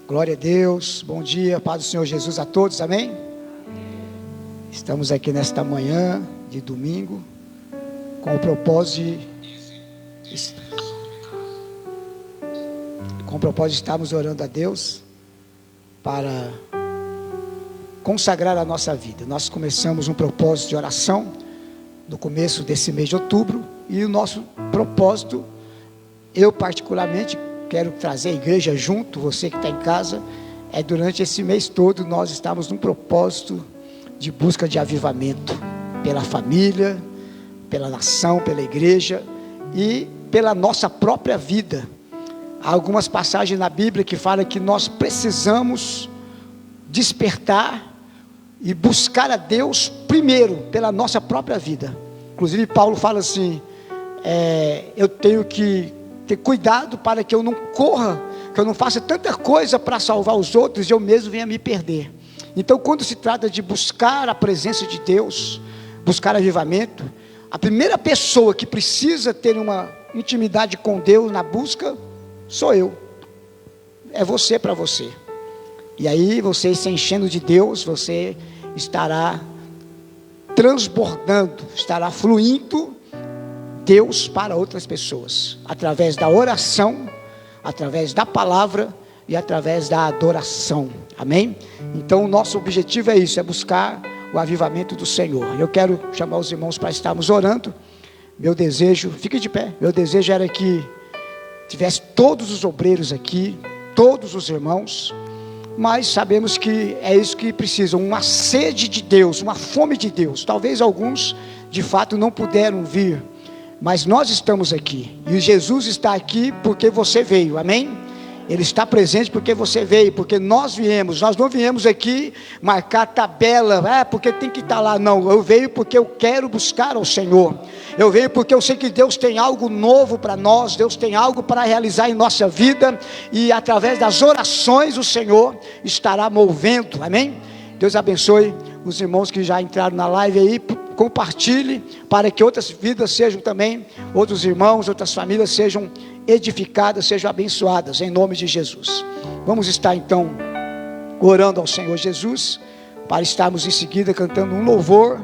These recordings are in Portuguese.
Glória a Deus, bom dia, paz do Senhor Jesus a todos, amém? Estamos aqui nesta manhã de domingo, com o propósito de estarmos orando a Deus, para consagrar a nossa vida. Nós começamos um propósito de oração, no começo desse mês de outubro, e o nosso propósito, eu particularmente, quero trazer a igreja junto, você que está em casa, durante esse mês todo, nós estamos num propósito de busca de avivamento, pela família, pela nação, pela igreja, e pela nossa própria vida. Há algumas passagens na Bíblia que falam que nós precisamos despertar e buscar a Deus primeiro, pela nossa própria vida. Inclusive Paulo fala assim, eu tenho que ter cuidado para que eu não corra, que eu não faça tanta coisa para salvar os outros e eu mesmo venha me perder. Então, quando se trata de buscar a presença de Deus, buscar avivamento, a primeira pessoa que precisa ter uma intimidade com Deus na busca, sou eu. É você para você. E aí, você se enchendo de Deus, você estará transbordando, estará fluindo Deus para outras pessoas, através da oração, através da palavra e através da adoração, amém? Então o nosso objetivo é isso, é buscar o avivamento do Senhor. Eu quero chamar os irmãos para estarmos orando. Meu desejo, fique de pé, meu desejo era que tivesse todos os obreiros aqui, todos os irmãos, mas sabemos que é isso que precisam, uma sede de Deus, uma fome de Deus. Talvez alguns de fato não puderam vir, mas nós estamos aqui, e Jesus está aqui porque você veio, amém? Ele está presente porque você veio, porque nós viemos. Nós não viemos aqui marcar tabela, porque tem que estar lá, não. Eu venho porque eu quero buscar ao Senhor. Eu venho porque eu sei que Deus tem algo novo para nós, Deus tem algo para realizar em nossa vida, e através das orações o Senhor estará movendo, amém? Deus abençoe os irmãos que já entraram na live aí, compartilhe, para que outras vidas sejam também, outros irmãos, outras famílias sejam edificadas, sejam abençoadas, em nome de Jesus. Vamos estar então, orando ao Senhor Jesus, para estarmos em seguida cantando um louvor,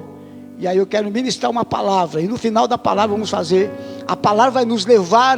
e aí eu quero ministrar uma palavra, e no final da palavra vamos fazer, a palavra vai nos levar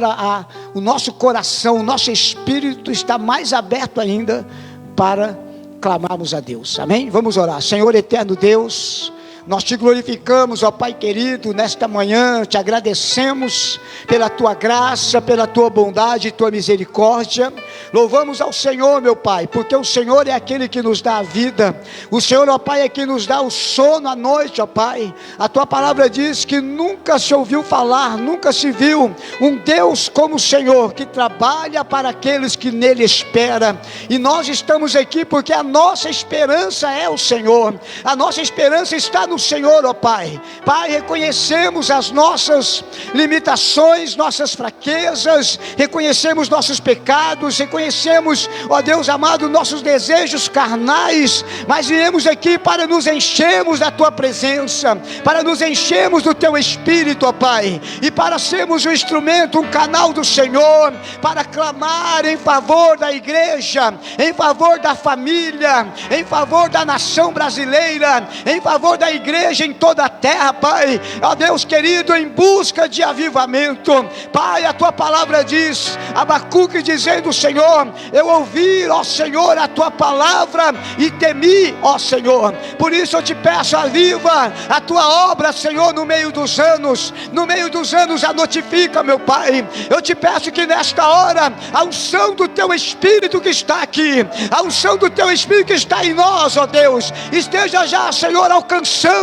o nosso coração, o nosso espírito está mais aberto ainda, para clamarmos a Deus, amém? Vamos orar. Senhor eterno Deus, nós te glorificamos, ó Pai querido, nesta manhã, te agradecemos pela tua graça, pela tua bondade e tua misericórdia. Louvamos ao Senhor, meu Pai, porque o Senhor é aquele que nos dá a vida. O Senhor, ó Pai, é que nos dá o sono à noite, ó Pai. A tua palavra diz que nunca se ouviu falar, nunca se viu um Deus como o Senhor, que trabalha para aqueles que nele esperam. E nós estamos aqui porque a nossa esperança é o Senhor. A nossa esperança está no Senhor, ó Pai. Pai, reconhecemos as nossas limitações, nossas fraquezas, reconhecemos nossos pecados, reconhecemos, ó Deus amado, nossos desejos carnais, mas viemos aqui para nos enchermos da tua presença, para nos enchermos do teu Espírito, ó Pai, e para sermos um instrumento, um canal do Senhor, para clamar em favor da igreja, em favor da família, em favor da nação brasileira, em favor da igreja em toda a terra, Pai, ó Deus querido, em busca de avivamento. Pai, a tua palavra diz, Abacuque dizendo, Senhor, eu ouvi, ó Senhor, a tua palavra e temi, ó Senhor. Por isso eu te peço, aviva a tua obra, Senhor, no meio dos anos a notifica, meu Pai. Eu te peço que nesta hora, a unção do teu Espírito que está aqui, a unção do teu Espírito que está em nós, ó Deus, esteja já, Senhor, alcançando,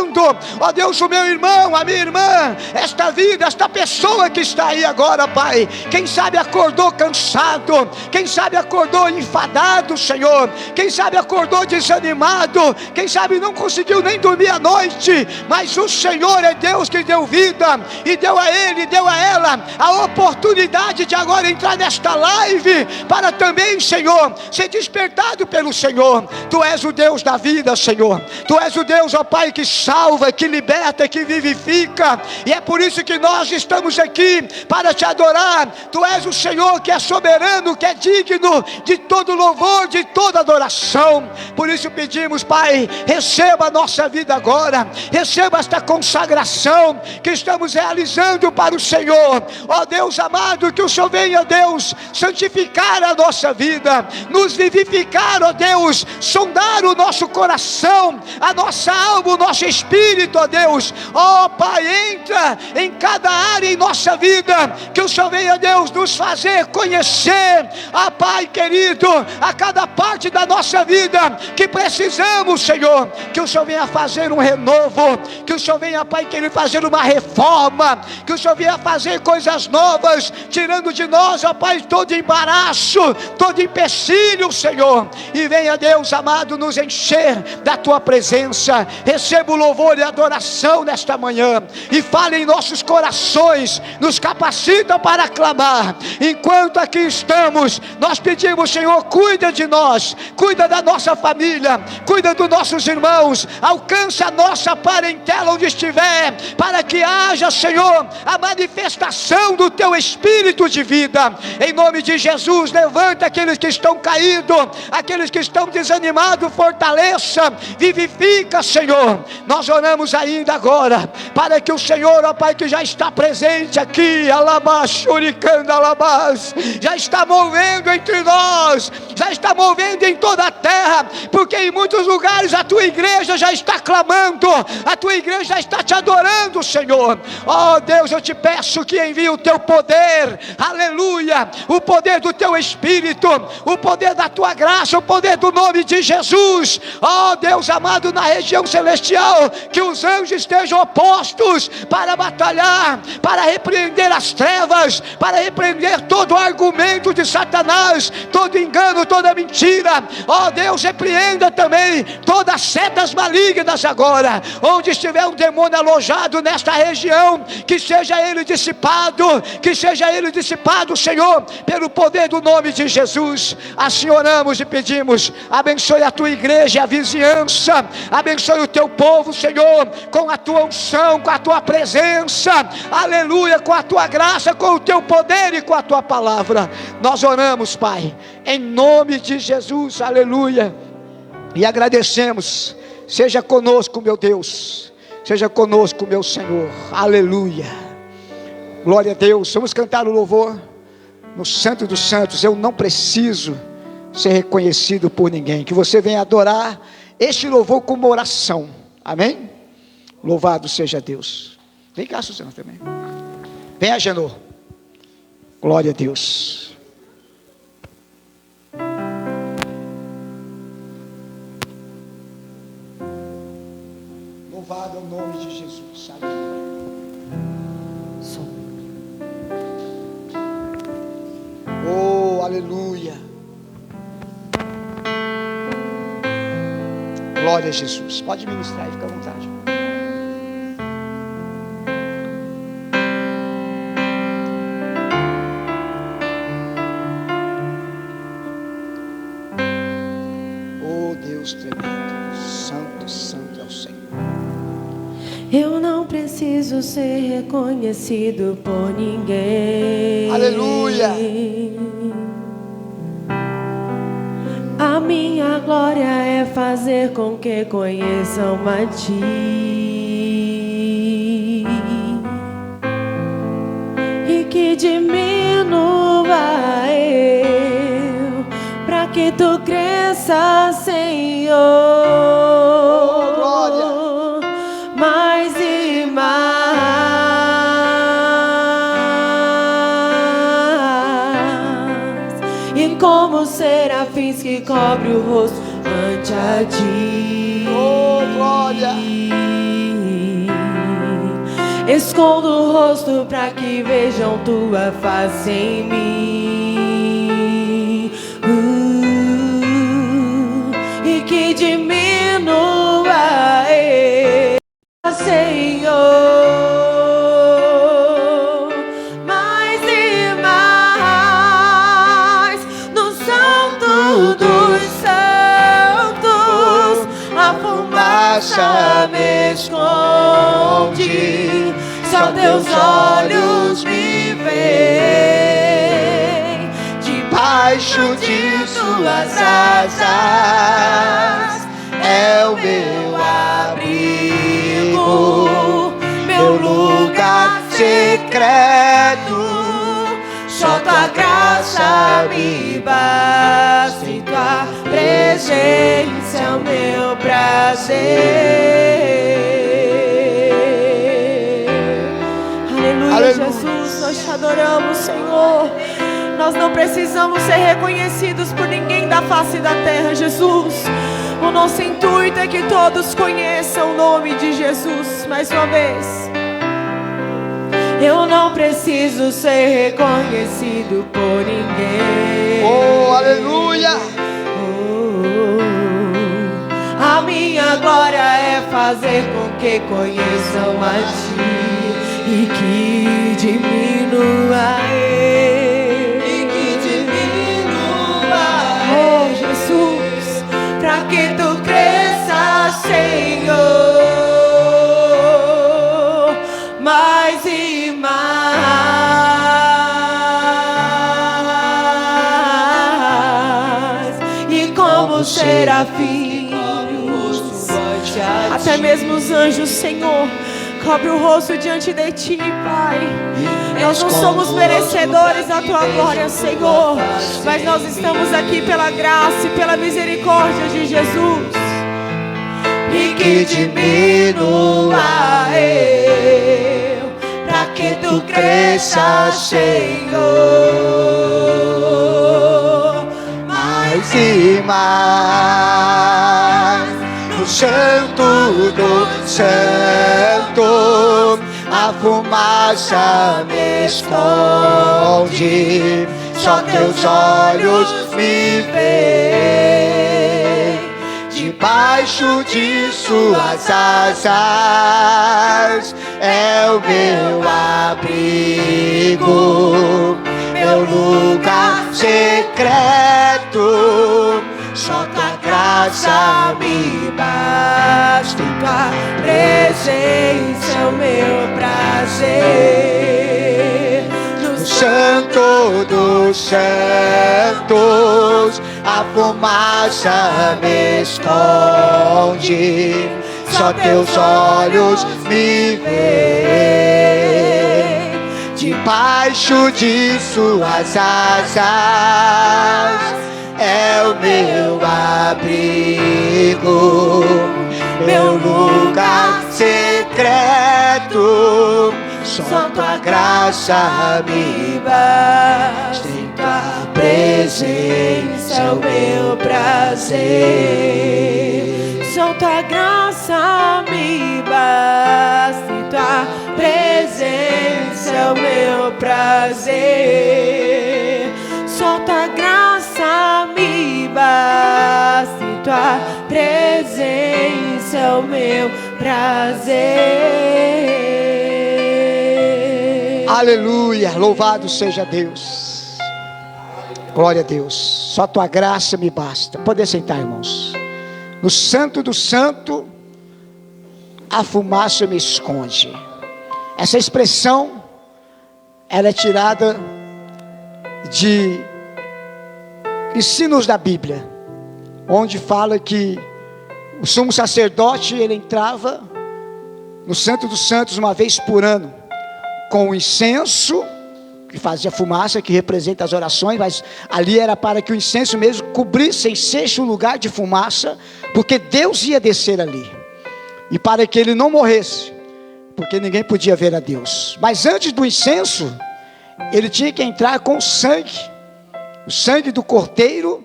ó Deus, o meu irmão, a minha irmã, esta vida, esta pessoa que está aí agora, Pai. Quem sabe acordou cansado, quem sabe acordou enfadado, Senhor, quem sabe acordou desanimado, quem sabe não conseguiu nem dormir à noite, mas o Senhor é Deus que deu vida, e deu a ele, deu a ela, a oportunidade de agora entrar nesta live, para também, Senhor, ser despertado pelo Senhor. Tu és o Deus da vida, Senhor, Tu és o Deus, ó Pai, que salva, que liberta, que vivifica. E é por isso que nós estamos aqui para te adorar. Tu és o Senhor que é soberano, que é digno de todo louvor, de toda adoração. Por isso pedimos, Pai, receba a nossa vida agora, receba esta consagração que estamos realizando para o Senhor. Ó Deus amado, que o Senhor venha, Deus, santificar a nossa vida, nos vivificar, ó Deus, sondar o nosso coração, a nossa alma, o nosso espírito, ó Deus. Ó Pai, entra em cada área em nossa vida, que o Senhor venha, Deus, nos fazer conhecer, ó Pai querido, a cada parte da nossa vida que precisamos, Senhor, que o Senhor venha fazer um renovo, que o Senhor venha, Pai querido, fazer uma reforma, que o Senhor venha fazer coisas novas, tirando de nós, ó Pai, todo embaraço, todo empecilho, Senhor, e venha, Deus amado, nos encher da Tua presença. Receba o louvor e a adoração nesta manhã, e fale em nossos corações, nos capacita para clamar. Enquanto aqui estamos, nós pedimos, Senhor, cuida de nós, cuida da nossa família, cuida dos nossos irmãos, alcança a nossa parentela onde estiver, para que haja, Senhor, a manifestação do Teu Espírito de vida. Em nome de Jesus, levanta aqueles que estão caídos, aqueles que estão desanimados, fortaleça, vivifica, Senhor. Nós oramos ainda agora, para que o Senhor, ó Pai, que já está presente aqui, alabashuricanda, alabás, já está movendo entre nós, já está movendo em toda a terra, porque em muitos lugares a Tua igreja já está clamando, a Tua igreja já está te adorando, Senhor. Ó Deus, eu te peço que envie o Teu poder, aleluia, o poder do Teu Espírito, o poder da Tua graça, o poder do nome de Jesus. Ó Deus amado, na região celestial, que os anjos estejam opostos para batalhar, para repreender as trevas, para repreender todo o argumento de Satanás, todo engano, toda mentira. Ó Deus, repreenda também todas as setas malignas agora, onde estiver um demônio alojado nesta região, que seja ele dissipado, Senhor, pelo poder do nome de Jesus. Assim oramos e pedimos, abençoe a Tua igreja, a vizinhança, abençoe o Teu povo, Senhor, com a Tua unção, com a Tua presença, aleluia, com a Tua graça, com o Teu poder e com a Tua palavra. Nós oramos, Pai, em nome de Jesus, aleluia, e agradecemos. Seja conosco, meu Deus, seja conosco, meu Senhor, aleluia, glória a Deus. Vamos cantar o louvor no Santo dos Santos. Eu não preciso ser reconhecido por ninguém. Que você venha adorar este louvor como oração, amém? Louvado seja Deus. Vem cá, Suzana, também. Vem, Agenor. Glória a Deus. Louvado é o nome de Jesus, aleluia. Oh, aleluia. Glória a Jesus. Pode ministrar e fica à vontade. Oh, Deus tremendo, santo, santo é o Senhor. Eu não preciso ser reconhecido por ninguém. Aleluia. A minha glória é fazer com que conheçam a Ti, e que diminua eu, para que Tu cresça, Senhor. Oh, glória. Mais e mais, e como serafins que cobre o rosto ante a Ti. Oh, glória. Escondo o rosto para que vejam Tua face em mim, e que diminua eu, Senhor, mais e mais, no Santo dos Santos, a fumaça graça me esconde, só teus olhos me veem. Debaixo de suas asas é o meu abrigo, meu lugar secreto. Só tua graça me basta e tua presença é o meu prazer. Aleluia, Jesus, nós te adoramos, Senhor. Nós não precisamos ser reconhecidos por ninguém da face da terra, Jesus. O nosso intuito é que todos conheçam o nome de Jesus. Mais uma vez, eu não preciso ser reconhecido por ninguém. Oh, aleluia! A minha glória é fazer com que conheçam a Ti e que diminua Ele. E que diminua Ele. Oh, Jesus, pra que Tu cresças, Senhor, mais e mais. E como serafim, até mesmo os anjos, Senhor, cobre o rosto diante de Ti, Pai. Nós não somos merecedores da Tua glória, Senhor, mas nós estamos aqui pela graça e pela misericórdia de Jesus. E que diminua eu, pra que Tu cresças, Senhor, mais E mais. No Santo do Santo, a fumaça me esconde, só teus olhos me veem. Debaixo de suas asas é o meu abrigo, meu lugar secreto. Só tua graça me basta e tua presença é o meu prazer. No Santo dos Santos, a fumaça me esconde, só teus olhos me veem. Debaixo de suas asas é o meu abrigo, meu lugar secreto. Só tua graça me basta e tua presença é o meu prazer. Só tua graça me basta e tua presença é o meu prazer. Só tua graça me basta e tua presença é o meu prazer. Aleluia, louvado seja Deus. Glória a Deus. Só tua graça me basta. Pode sentar, irmãos. No Santo do Santo, a fumaça me esconde. Essa expressão, ela é tirada de ensinos da Bíblia, onde fala que o sumo sacerdote, ele entrava no Santo dos Santos uma vez por ano, com o incenso, que fazia fumaça, que representa as orações, mas ali era para que o incenso mesmo cobrisse, enchesse o lugar de fumaça, porque Deus ia descer ali, e para que ele não morresse, porque ninguém podia ver a Deus. Mas antes do incenso, ele tinha que entrar com o sangue do cordeiro,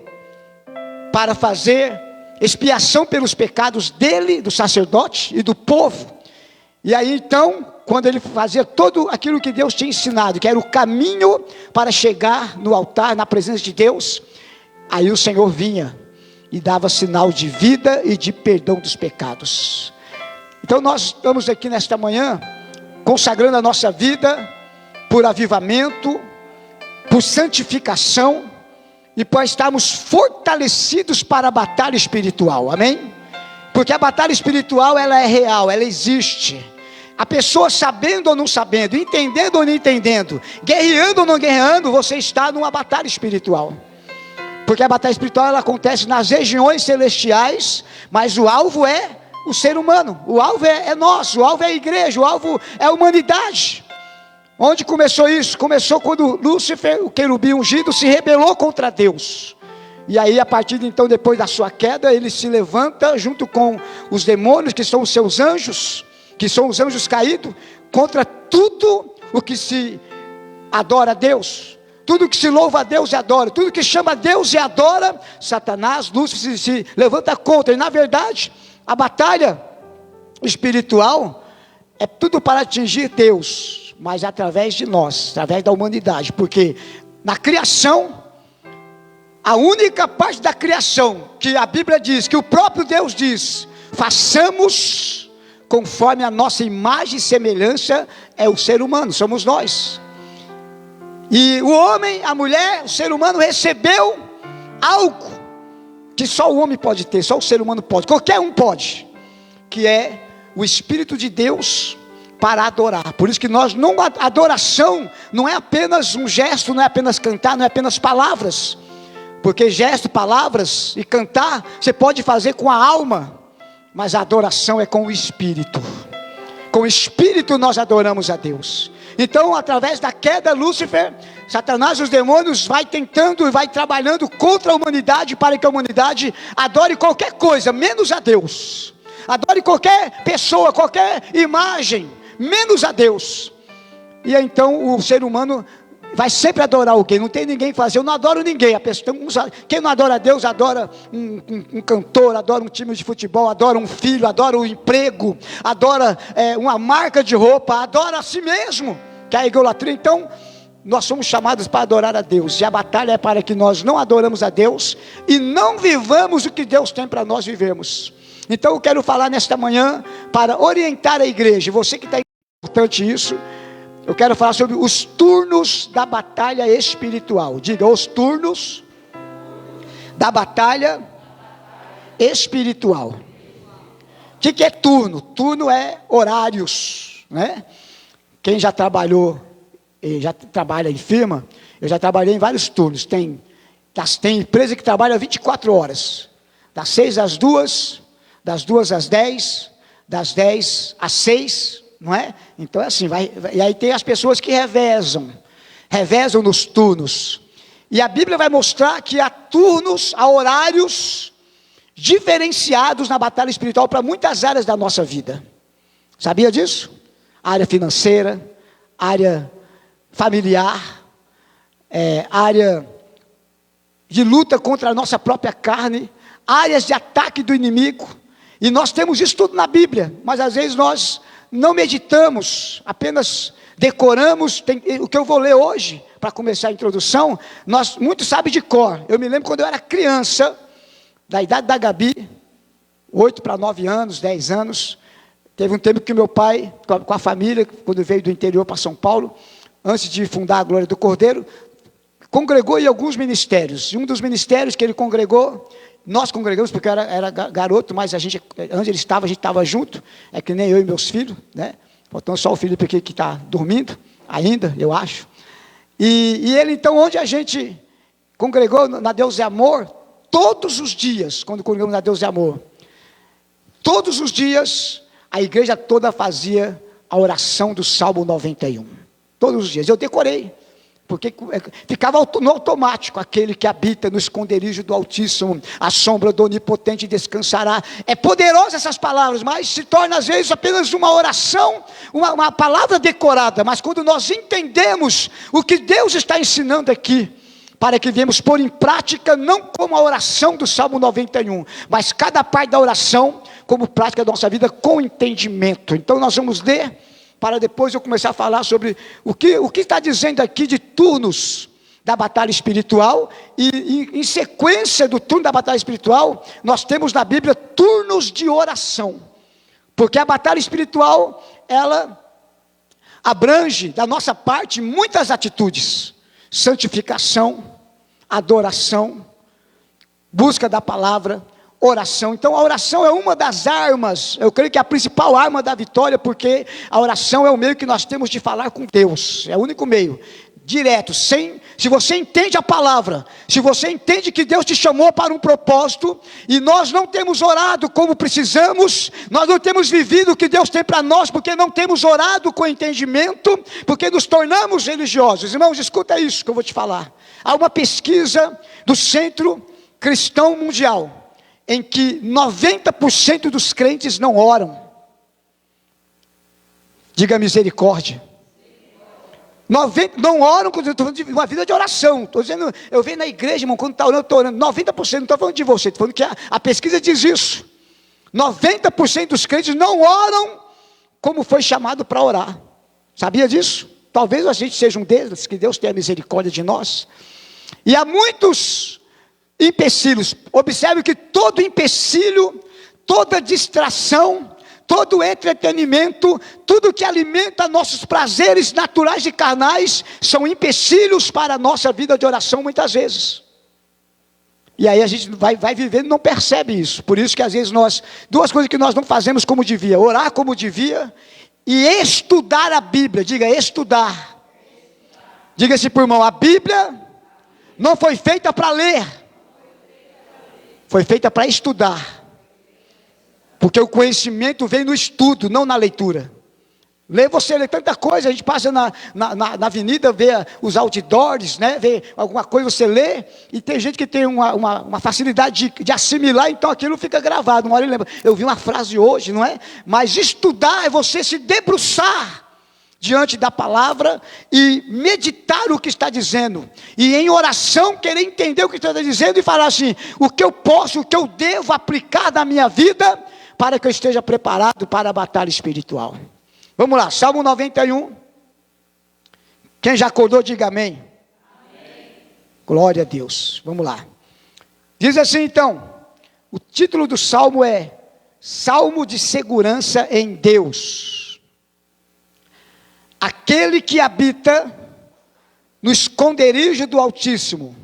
para fazer expiação pelos pecados dele, do sacerdote e do povo. E aí então, quando ele fazia tudo aquilo que Deus tinha ensinado, que era o caminho para chegar no altar, na presença de Deus, aí o Senhor vinha e dava sinal de vida e de perdão dos pecados. Então nós estamos aqui nesta manhã, consagrando a nossa vida por avivamento, por santificação e para estarmos fortalecidos para a batalha espiritual, amém? Porque a batalha espiritual, ela é real, ela existe. A pessoa sabendo ou não sabendo, entendendo ou não entendendo, guerreando ou não guerreando, você está numa batalha espiritual. Porque a batalha espiritual, ela acontece nas regiões celestiais, mas o alvo é o ser humano, o alvo é nós, o alvo é a igreja, o alvo é a humanidade. Onde começou isso? Começou quando Lúcifer, o querubim ungido, se rebelou contra Deus. E aí, a partir de então, depois da sua queda, ele se levanta junto com os demônios, que são os seus anjos, que são os anjos caídos, contra tudo o que se adora a Deus, tudo que se louva a Deus e adora, tudo que chama a Deus e adora, Satanás, Lúcifer se levanta contra. E na verdade, a batalha espiritual é tudo para atingir Deus, mas através de nós, através da humanidade. Porque na criação, a única parte da criação que a Bíblia diz, que o próprio Deus diz, façamos conforme a nossa imagem e semelhança, é o ser humano, somos nós. E o homem, a mulher, o ser humano recebeu algo que só o homem pode ter, só o ser humano pode, qualquer um pode, que é o Espírito de Deus para adorar. Por isso que adoração não é apenas um gesto, não é apenas cantar, não é apenas palavras, porque gesto, palavras e cantar, você pode fazer com a alma, mas a adoração é com o Espírito. Com o Espírito nós adoramos a Deus. Então, através da queda, Lúcifer, Satanás e os demônios vai tentando e vai trabalhando contra a humanidade, para que a humanidade adore qualquer coisa, menos a Deus. Adore qualquer pessoa, qualquer imagem, menos a Deus. E então o ser humano vai sempre adorar alguém. Não tem ninguém que fazer, eu não adoro ninguém. Quem não adora a Deus, adora um cantor, adora um time de futebol, adora um filho, adora um emprego, adora uma marca de roupa, adora a si mesmo, que é a idolatria. Então, nós somos chamados para adorar a Deus, e a batalha é para que nós não adoramos a Deus, e não vivamos o que Deus tem para nós vivermos. Então eu quero falar nesta manhã, para orientar a igreja, você que está importante isso, eu quero falar sobre os turnos da batalha espiritual. Diga, os turnos da batalha espiritual. O que é turno? Turno é horários, né? Quem já trabalhou, já trabalha em firma, eu já trabalhei em vários turnos. Tem empresa que trabalha 24 horas, das 6 às 2, das 2 às 10, das 10 às 6, não é? Então é assim, e aí tem as pessoas que revezam nos turnos, e a Bíblia vai mostrar que há turnos, há horários diferenciados na batalha espiritual para muitas áreas da nossa vida. Sabia disso? Área financeira, área familiar, área de luta contra a nossa própria carne, áreas de ataque do inimigo, e nós temos isso tudo na Bíblia, mas às vezes nós não meditamos, apenas decoramos. O que eu vou ler hoje, para começar a introdução, muitos sabem de cor. Eu me lembro quando eu era criança, da idade da Gabi, 8 para 9 anos, 10 anos, teve um tempo que meu pai, com a família, quando veio do interior para São Paulo, antes de fundar a Glória do Cordeiro, congregou em alguns ministérios, e um dos ministérios que ele congregou, nós congregamos, porque eu era garoto, mas onde ele estava, a gente estava junto, é que nem eu e meus filhos, né? Faltando só o Felipe aqui que está dormindo, ainda, eu acho. E ele então, onde a gente congregou na Deus é Amor, todos os dias, quando congregamos na Deus é Amor, todos os dias, a igreja toda fazia a oração do Salmo 91, todos os dias, eu decorei, porque ficava no automático: aquele que habita no esconderijo do Altíssimo, a sombra do Onipotente descansará. É poderosa essas palavras, mas se torna às vezes apenas uma oração, uma palavra decorada. Mas quando nós entendemos o que Deus está ensinando aqui, para que viemos pôr em prática, não como a oração do Salmo 91, mas cada parte da oração como prática da nossa vida com entendimento. Então nós vamos ler, para depois eu começar a falar sobre o que está dizendo aqui de turnos da batalha espiritual. E em sequência do turno da batalha espiritual, nós temos na Bíblia turnos de oração, porque a batalha espiritual, ela abrange da nossa parte muitas atitudes: santificação, adoração, busca da palavra, oração. Então a oração é uma das armas, eu creio que é a principal arma da vitória, porque a oração é o meio que nós temos de falar com Deus, é o único meio, direto, se você entende a palavra, se você entende que Deus te chamou para um propósito, e nós não temos orado como precisamos, nós não temos vivido o que Deus tem para nós, porque não temos orado com entendimento, porque nos tornamos religiosos. Irmãos, escuta isso que eu vou te falar. Há uma pesquisa do Centro Cristão Mundial, em que 90% dos crentes não oram. Diga misericórdia. 90, não oram, estou falando de uma vida de oração. Estou dizendo, eu venho na igreja, irmão, quando está orando, eu estou orando. 90%, não estou falando de você, estou falando que a pesquisa diz isso. 90% dos crentes não oram como foi chamado para orar. Sabia disso? Talvez a gente seja um deles, que Deus tenha misericórdia de nós. E há muitos empecilhos. Observe que todo empecilho, toda distração, todo entretenimento, tudo que alimenta nossos prazeres naturais e carnais, são empecilhos para a nossa vida de oração muitas vezes. E aí a gente vai vivendo e não percebe isso. Por isso que às vezes duas coisas que nós não fazemos como devia: orar como devia e estudar a Bíblia. Diga, estudar. Diga-se por irmão, a Bíblia não foi feita para ler, foi feita para estudar. Porque o conhecimento vem no estudo, não na leitura. Você lê tanta coisa, a gente passa na avenida, vê os outdoors, né? Vê alguma coisa, você lê, e tem gente que tem uma facilidade de assimilar, então aquilo fica gravado. Uma hora eu lembro, eu vi uma frase hoje, não é? Mas estudar é você se debruçar diante da palavra e meditar o que está dizendo, e em oração querer entender o que está dizendo e falar assim: o que eu posso, o que eu devo aplicar na minha vida para que eu esteja preparado para a batalha espiritual. Vamos lá, Salmo 91. Quem já acordou, diga amém. Amém. Glória a Deus. Vamos lá. Diz assim então, o título do Salmo é Salmo de Segurança em Deus. Aquele que habita no esconderijo do Altíssimo,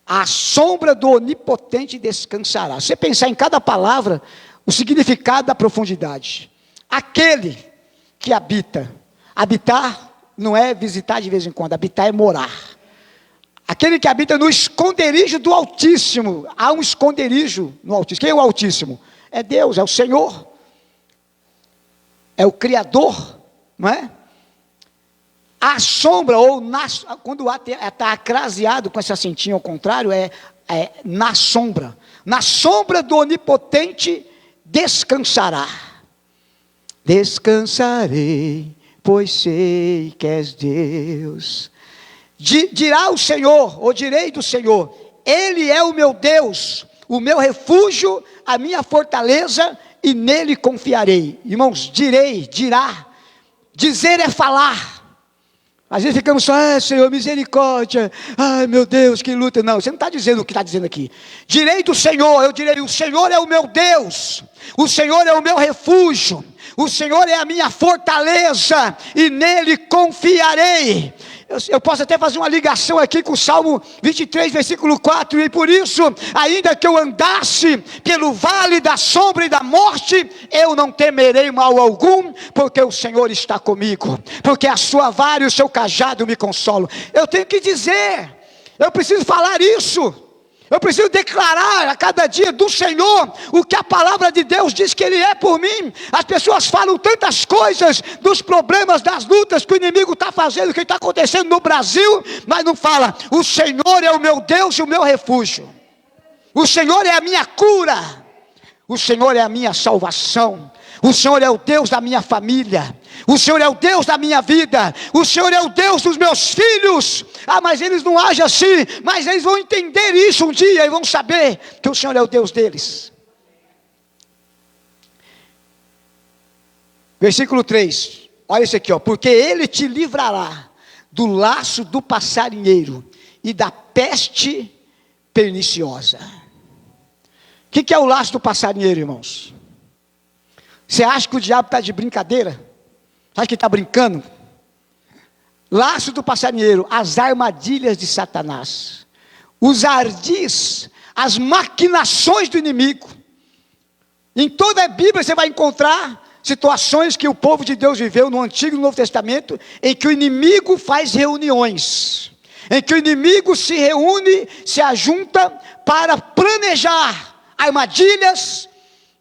à sombra do Onipotente descansará. Você pensar em cada palavra, o significado da profundidade. Aquele que habita. Habitar não é visitar de vez em quando, habitar é morar. Aquele que habita no esconderijo do Altíssimo. Há um esconderijo no Altíssimo. Quem é o Altíssimo? É Deus, é o Senhor. É o Criador, não é? A sombra, ou quando está acraseado com esse acentinho ao contrário, é na sombra. Na sombra do Onipotente descansará. Descansarei, pois sei que és Deus. Dirá o Senhor, ou direi do Senhor: Ele é o meu Deus, o meu refúgio, a minha fortaleza, e nele confiarei. Irmãos, dirá. Dizer é falar. Às vezes ficamos só, Senhor, misericórdia, ai meu Deus, que luta. Não, você não está dizendo o que está dizendo aqui. Direi do Senhor, eu direi: o Senhor é o meu Deus, o Senhor é o meu refúgio, o Senhor é a minha fortaleza, e nele confiarei. Eu posso até fazer uma ligação aqui com o Salmo 23, versículo 4, e por isso, ainda que eu andasse pelo vale da sombra e da morte, eu não temerei mal algum, porque o Senhor está comigo, porque a sua vara e o seu cajado me consolam. Eu tenho que dizer, eu preciso falar isso, eu preciso declarar a cada dia do Senhor o que a palavra de Deus diz que Ele é por mim. As pessoas falam tantas coisas dos problemas, das lutas que o inimigo está fazendo, que está acontecendo no Brasil, mas não fala: o Senhor é o meu Deus e o meu refúgio, o Senhor é a minha cura, o Senhor é a minha salvação, o Senhor é o Deus da minha família, o Senhor é o Deus da minha vida, o Senhor é o Deus dos meus filhos. Ah, mas eles não agem assim. Mas eles vão entender isso um dia e vão saber que o Senhor é o Deus deles. Versículo 3, olha isso aqui, ó. Porque Ele te livrará do laço do passarinheiro e da peste perniciosa. O que é o laço do passarinheiro, irmãos? Você acha que o diabo está de brincadeira? Você acha que está brincando? Laço do passarinheiro, as armadilhas de Satanás, os ardis, as maquinações do inimigo. Em toda a Bíblia você vai encontrar situações que o povo de Deus viveu no Antigo e no Novo Testamento, em que o inimigo faz reuniões, em que o inimigo se reúne, se ajunta para planejar armadilhas,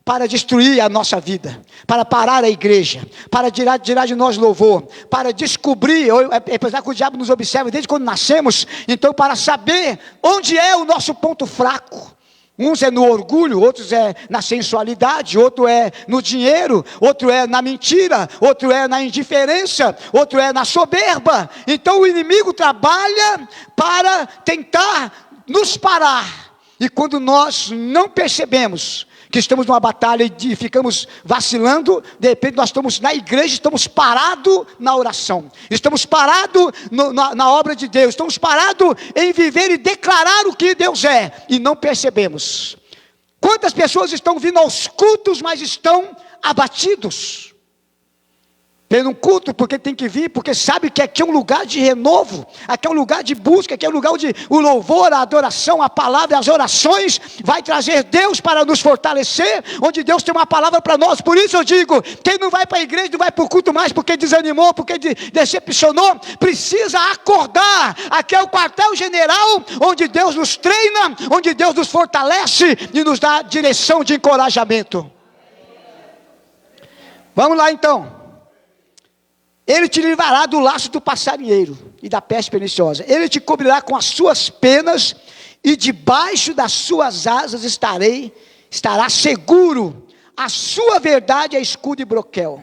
para destruir a nossa vida, para parar a igreja, para tirar de nós louvor, para descobrir, apesar que o diabo nos observa desde quando nascemos, então para saber onde é o nosso ponto fraco. Uns é no orgulho, outros é na sensualidade, outro é no dinheiro, outro é na mentira, outro é na indiferença, outro é na soberba. Então o inimigo trabalha para tentar nos parar. E quando nós não percebemos que estamos numa batalha e ficamos vacilando, de repente nós estamos na igreja, estamos parados na oração, estamos parados na obra de Deus, estamos parados em viver e declarar o que Deus é, e não percebemos. Quantas pessoas estão vindo aos cultos, mas estão abatidos? Tem um culto porque tem que vir, porque sabe que aqui é um lugar de renovo, aqui é um lugar de busca, aqui é um lugar onde o louvor, a adoração, a palavra, as orações vai trazer Deus para nos fortalecer, onde Deus tem uma palavra para nós. Por isso eu digo, quem não vai para a igreja, não vai para o culto mais porque desanimou, porque decepcionou, precisa acordar. Aqui é o quartel-general, onde Deus nos treina, onde Deus nos fortalece e nos dá direção de encorajamento. Vamos lá então. Ele te livrará do laço do passarinheiro e da peste perniciosa. Ele te cobrirá com as suas penas e debaixo das suas asas estará seguro. A sua verdade é escudo e broquel.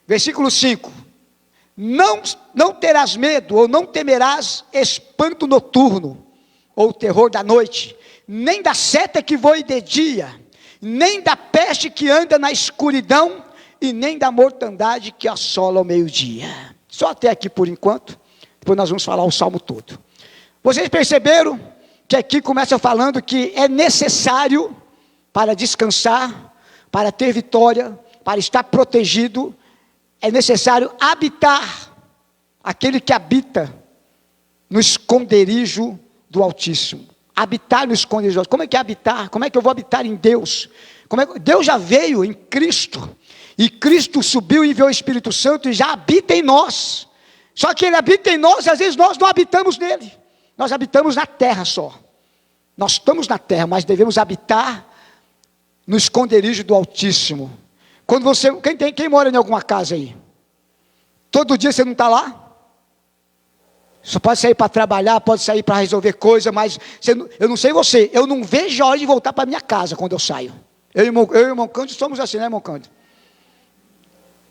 Versículo 5. Não terás medo ou não temerás espanto noturno ou terror da noite, nem da seta que voe de dia, nem da peste que anda na escuridão, e nem da mortandade que assola ao meio-dia. Só até aqui por enquanto, depois nós vamos falar o salmo todo. Vocês perceberam que aqui começa falando que é necessário para descansar, para ter vitória, para estar protegido, é necessário habitar, aquele que habita no esconderijo do Altíssimo. Habitar no esconderijo. Como é que é habitar? Como é que eu vou habitar em Deus? Deus já veio em Cristo, e Cristo subiu e enviou o Espírito Santo e já habita em nós. Só que Ele habita em nós e às vezes nós não habitamos nele. Nós habitamos na terra só. Nós estamos na terra, mas devemos habitar no esconderijo do Altíssimo. Quando quem mora em alguma casa aí? Todo dia você não está lá? Você pode sair para trabalhar, pode sair para resolver coisa, mas eu não sei você, eu não vejo a hora de voltar para minha casa quando eu saio. Eu e o irmão Cândido somos assim, né, irmão Cândido?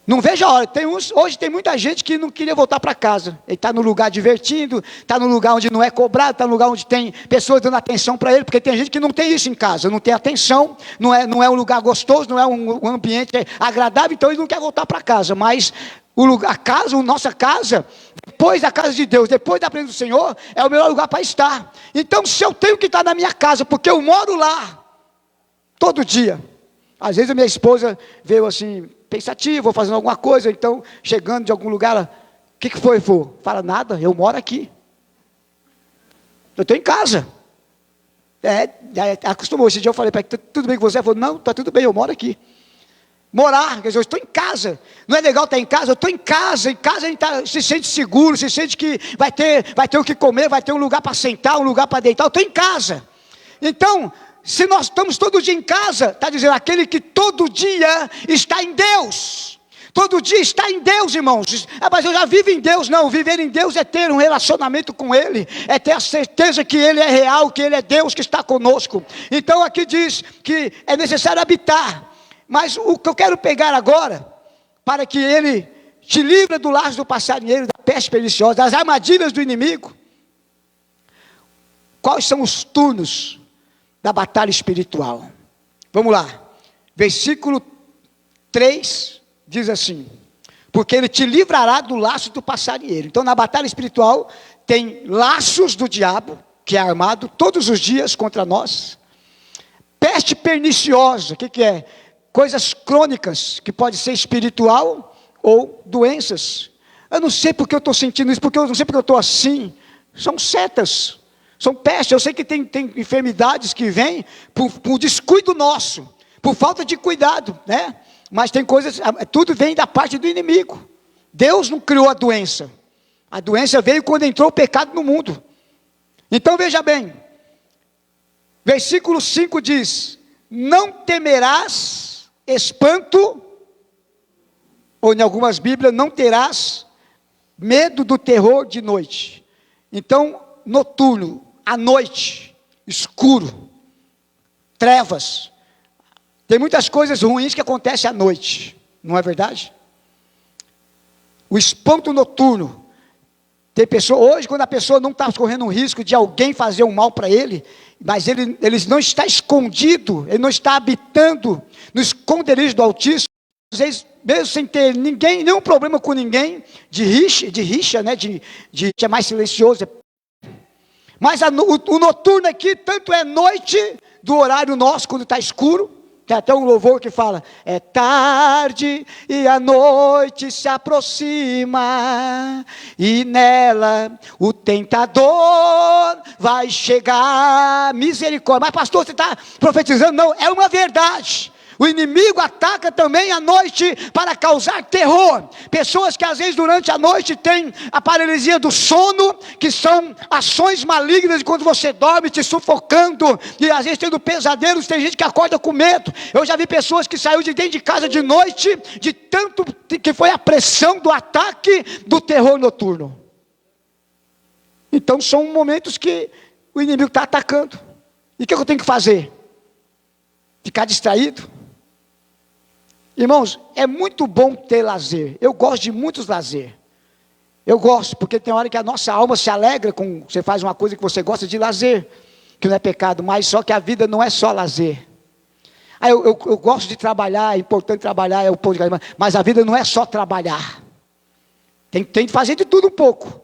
Não vejo a hora. Hoje tem muita gente que não queria voltar para casa. Ele está no lugar divertindo, está no lugar onde não é cobrado, está no lugar onde tem pessoas dando atenção para ele, porque tem gente que não tem isso em casa, não tem atenção, não é um lugar gostoso, não é um ambiente agradável, então ele não quer voltar para casa. Mas nossa casa, depois da casa de Deus, depois da presença do Senhor, é o melhor lugar para estar. Então, se eu tenho que estar na minha casa, porque eu moro lá, todo dia, às vezes a minha esposa veio assim, pensativa, ou fazendo alguma coisa, então, chegando de algum lugar, ela, o que foi, Vô? Fala, nada, eu moro aqui. Eu estou em casa. Acostumou. Esse dia eu falei para ele, tudo bem com você? Ela falou, não, está tudo bem, eu moro aqui. Morar, quer dizer, eu estou em casa. Não é legal estar em casa? Eu estou em casa. Em casa a gente se sente seguro, se sente que vai ter o que comer, vai ter um lugar para sentar, um lugar para deitar. Eu estou em casa. Então, se nós estamos todo dia em casa, está dizendo, aquele que todo dia está em Deus. Todo dia está em Deus, irmãos. Mas eu já vivo em Deus. Não, viver em Deus é ter um relacionamento com Ele, é ter a certeza que Ele é real, que Ele é Deus que está conosco. Então aqui diz que é necessário habitar. Mas o que eu quero pegar agora, para que Ele te livre do laço do passarinheiro, da peste perniciosa, das armadilhas do inimigo. Quais são os turnos da batalha espiritual? Vamos lá, versículo 3 diz assim, porque Ele te livrará do laço do passarinheiro. Então na batalha espiritual tem laços do diabo, que é armado todos os dias contra nós. Peste perniciosa, o que é? Coisas crônicas, que pode ser espiritual ou doenças. Eu não sei porque eu estou sentindo isso, porque eu não sei porque eu estou assim. São setas, são pestes. Eu sei que tem enfermidades que vêm por descuido nosso, por falta de cuidado, né? Mas tem coisas, tudo vem da parte do inimigo. Deus não criou a doença. A doença veio quando entrou o pecado no mundo. Então veja bem, versículo 5 diz: não temerás espanto, ou em algumas Bíblias, não terás medo do terror de noite. Então, noturno, à noite, escuro, trevas. Tem muitas coisas ruins que acontecem à noite, não é verdade? O espanto noturno. Tem pessoa, hoje, quando a pessoa não está correndo um risco de alguém fazer um mal para ele, mas ele não está escondido, ele não está habitando no esconderijo do Altíssimo, às vezes, mesmo sem ter nenhum problema com ninguém, de rixa, né, é mais silencioso. Mas o noturno aqui, tanto é noite, do horário nosso, quando está escuro. Tem até um louvor que fala: é tarde e a noite se aproxima, e nela o tentador vai chegar. Misericórdia. Mas pastor, você está profetizando? Não, é uma verdade. O inimigo ataca também à noite para causar terror. Pessoas que às vezes durante a noite têm a paralisia do sono, que são ações malignas de quando você dorme, te sufocando, e às vezes tendo pesadelos. Tem gente que acorda com medo. Eu já vi pessoas que saíram de dentro de casa de noite, de tanto que foi a pressão do ataque do terror noturno. Então são momentos que o inimigo está atacando. E o que eu tenho que fazer? Ficar distraído? Irmãos, é muito bom ter lazer. Eu gosto de muitos lazer. Eu gosto, porque tem hora que a nossa alma se alegra com você faz uma coisa que você gosta de lazer, que não é pecado, mas só que a vida não é só lazer. Eu gosto de trabalhar, é importante trabalhar, é o ponto de cada, mas a vida não é só trabalhar. Tem que fazer de tudo um pouco.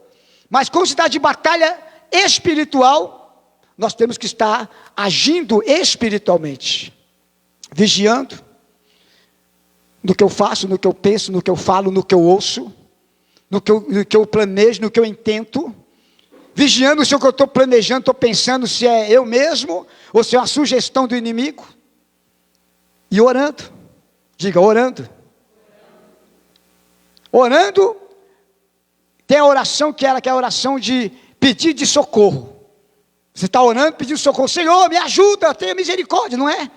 Mas quando se está de batalha espiritual, nós temos que estar agindo espiritualmente, vigiando no que eu faço, no que eu penso, no que eu falo, no que eu ouço, no que eu planejo, no que eu intento, vigiando se o que eu estou planejando, estou pensando se é eu mesmo, ou se é uma sugestão do inimigo, e orando. Diga, orando. Orando, tem a oração que é a oração de pedir de socorro. Você está orando, pedindo socorro: Senhor, me ajuda, tenha misericórdia, não é?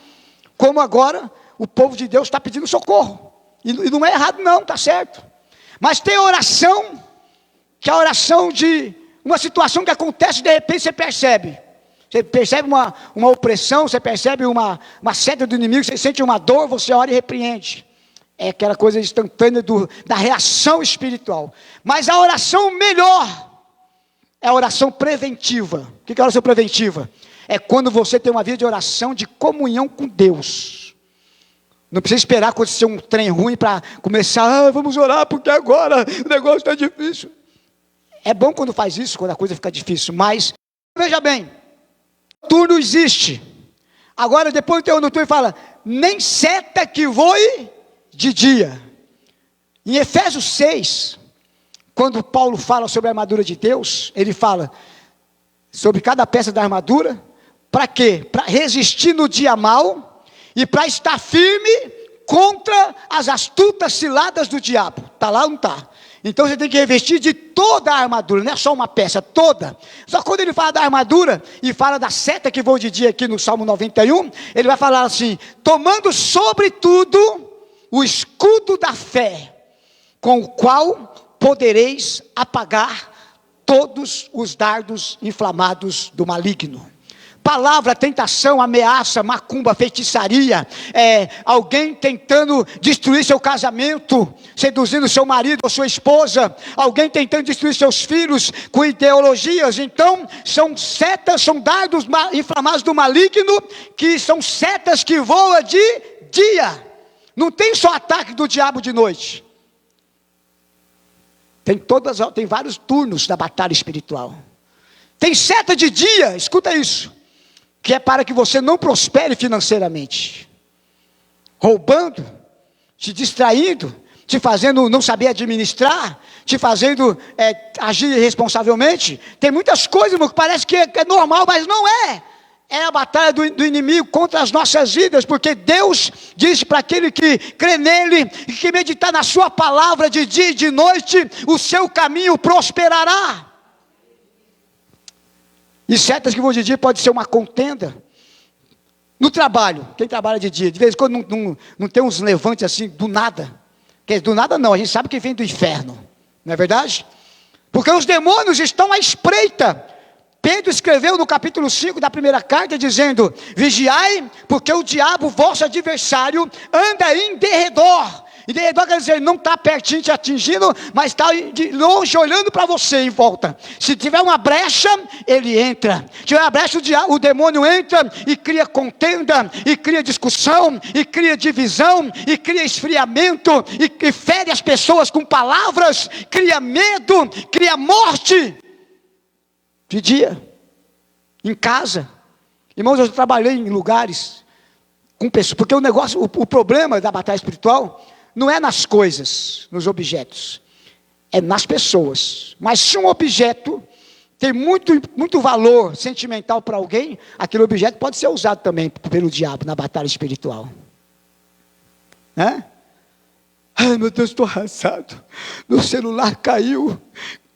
Como agora o povo de Deus está pedindo socorro, e não é errado não, está certo. Mas tem oração, que é a oração de uma situação que acontece, de repente você percebe uma opressão, você percebe uma seta do inimigo, você sente uma dor, você ora e repreende. É aquela coisa instantânea da reação espiritual. Mas a oração melhor é a oração preventiva. O que é a oração preventiva? É quando você tem uma vida de oração, de comunhão com Deus. Não precisa esperar acontecer um trem ruim para começar: vamos orar porque agora o negócio está difícil. É bom quando faz isso, quando a coisa fica difícil, mas veja bem, noturno existe. Agora depois tem o noturno e fala: nem seta que voe de dia. Em Efésios 6, quando Paulo fala sobre a armadura de Deus, ele fala sobre cada peça da armadura. Para quê? Para resistir no dia mau, e para estar firme contra as astutas ciladas do diabo. Está lá ou não está? Então você tem que revestir de toda a armadura, não é só uma peça, toda. Só que quando ele fala da armadura, e fala da seta que voa de dia aqui no Salmo 91, ele vai falar assim: tomando sobretudo o escudo da fé, com o qual podereis apagar todos os dardos inflamados do maligno. Palavra, tentação, ameaça, macumba, feitiçaria, alguém tentando destruir seu casamento, seduzindo seu marido ou sua esposa, alguém tentando destruir seus filhos com ideologias. Então são setas, são dardos inflamados do maligno, que são setas que voam de dia. Não tem só ataque do diabo de noite. Tem vários turnos da batalha espiritual. Tem seta de dia, escuta isso, que é para que você não prospere financeiramente, roubando, te distraindo, te fazendo não saber administrar, te fazendo agir irresponsavelmente. Tem muitas coisas que parece que é normal, mas não é. É a batalha do inimigo contra as nossas vidas, porque Deus disse para aquele que crê nele e que meditar na sua palavra de dia e de noite, o seu caminho prosperará. E setas que vão de dia pode ser uma contenda. No trabalho, quem trabalha de dia, de vez em quando não tem uns levantes assim, do nada. Do nada não, a gente sabe que vem do inferno, não é verdade? Porque os demônios estão à espreita. Pedro escreveu no capítulo 5 da primeira carta, dizendo: vigiai, porque o diabo, vosso adversário, anda em derredor. E derredor quer dizer, não está pertinho te atingindo, mas está de longe olhando para você em volta. Se tiver uma brecha, ele entra. Se tiver uma brecha, o demônio entra e cria contenda, e cria discussão, e cria divisão, e cria esfriamento, e fere as pessoas com palavras, cria medo, cria morte. De dia, em casa. Irmãos, eu trabalhei em lugares com pessoas, porque o problema da batalha espiritual não é nas coisas, nos objetos, é nas pessoas. Mas se um objeto tem muito valor sentimental para alguém, aquele objeto pode ser usado também pelo diabo na batalha espiritual. Ai meu Deus, estou arrasado, meu celular caiu,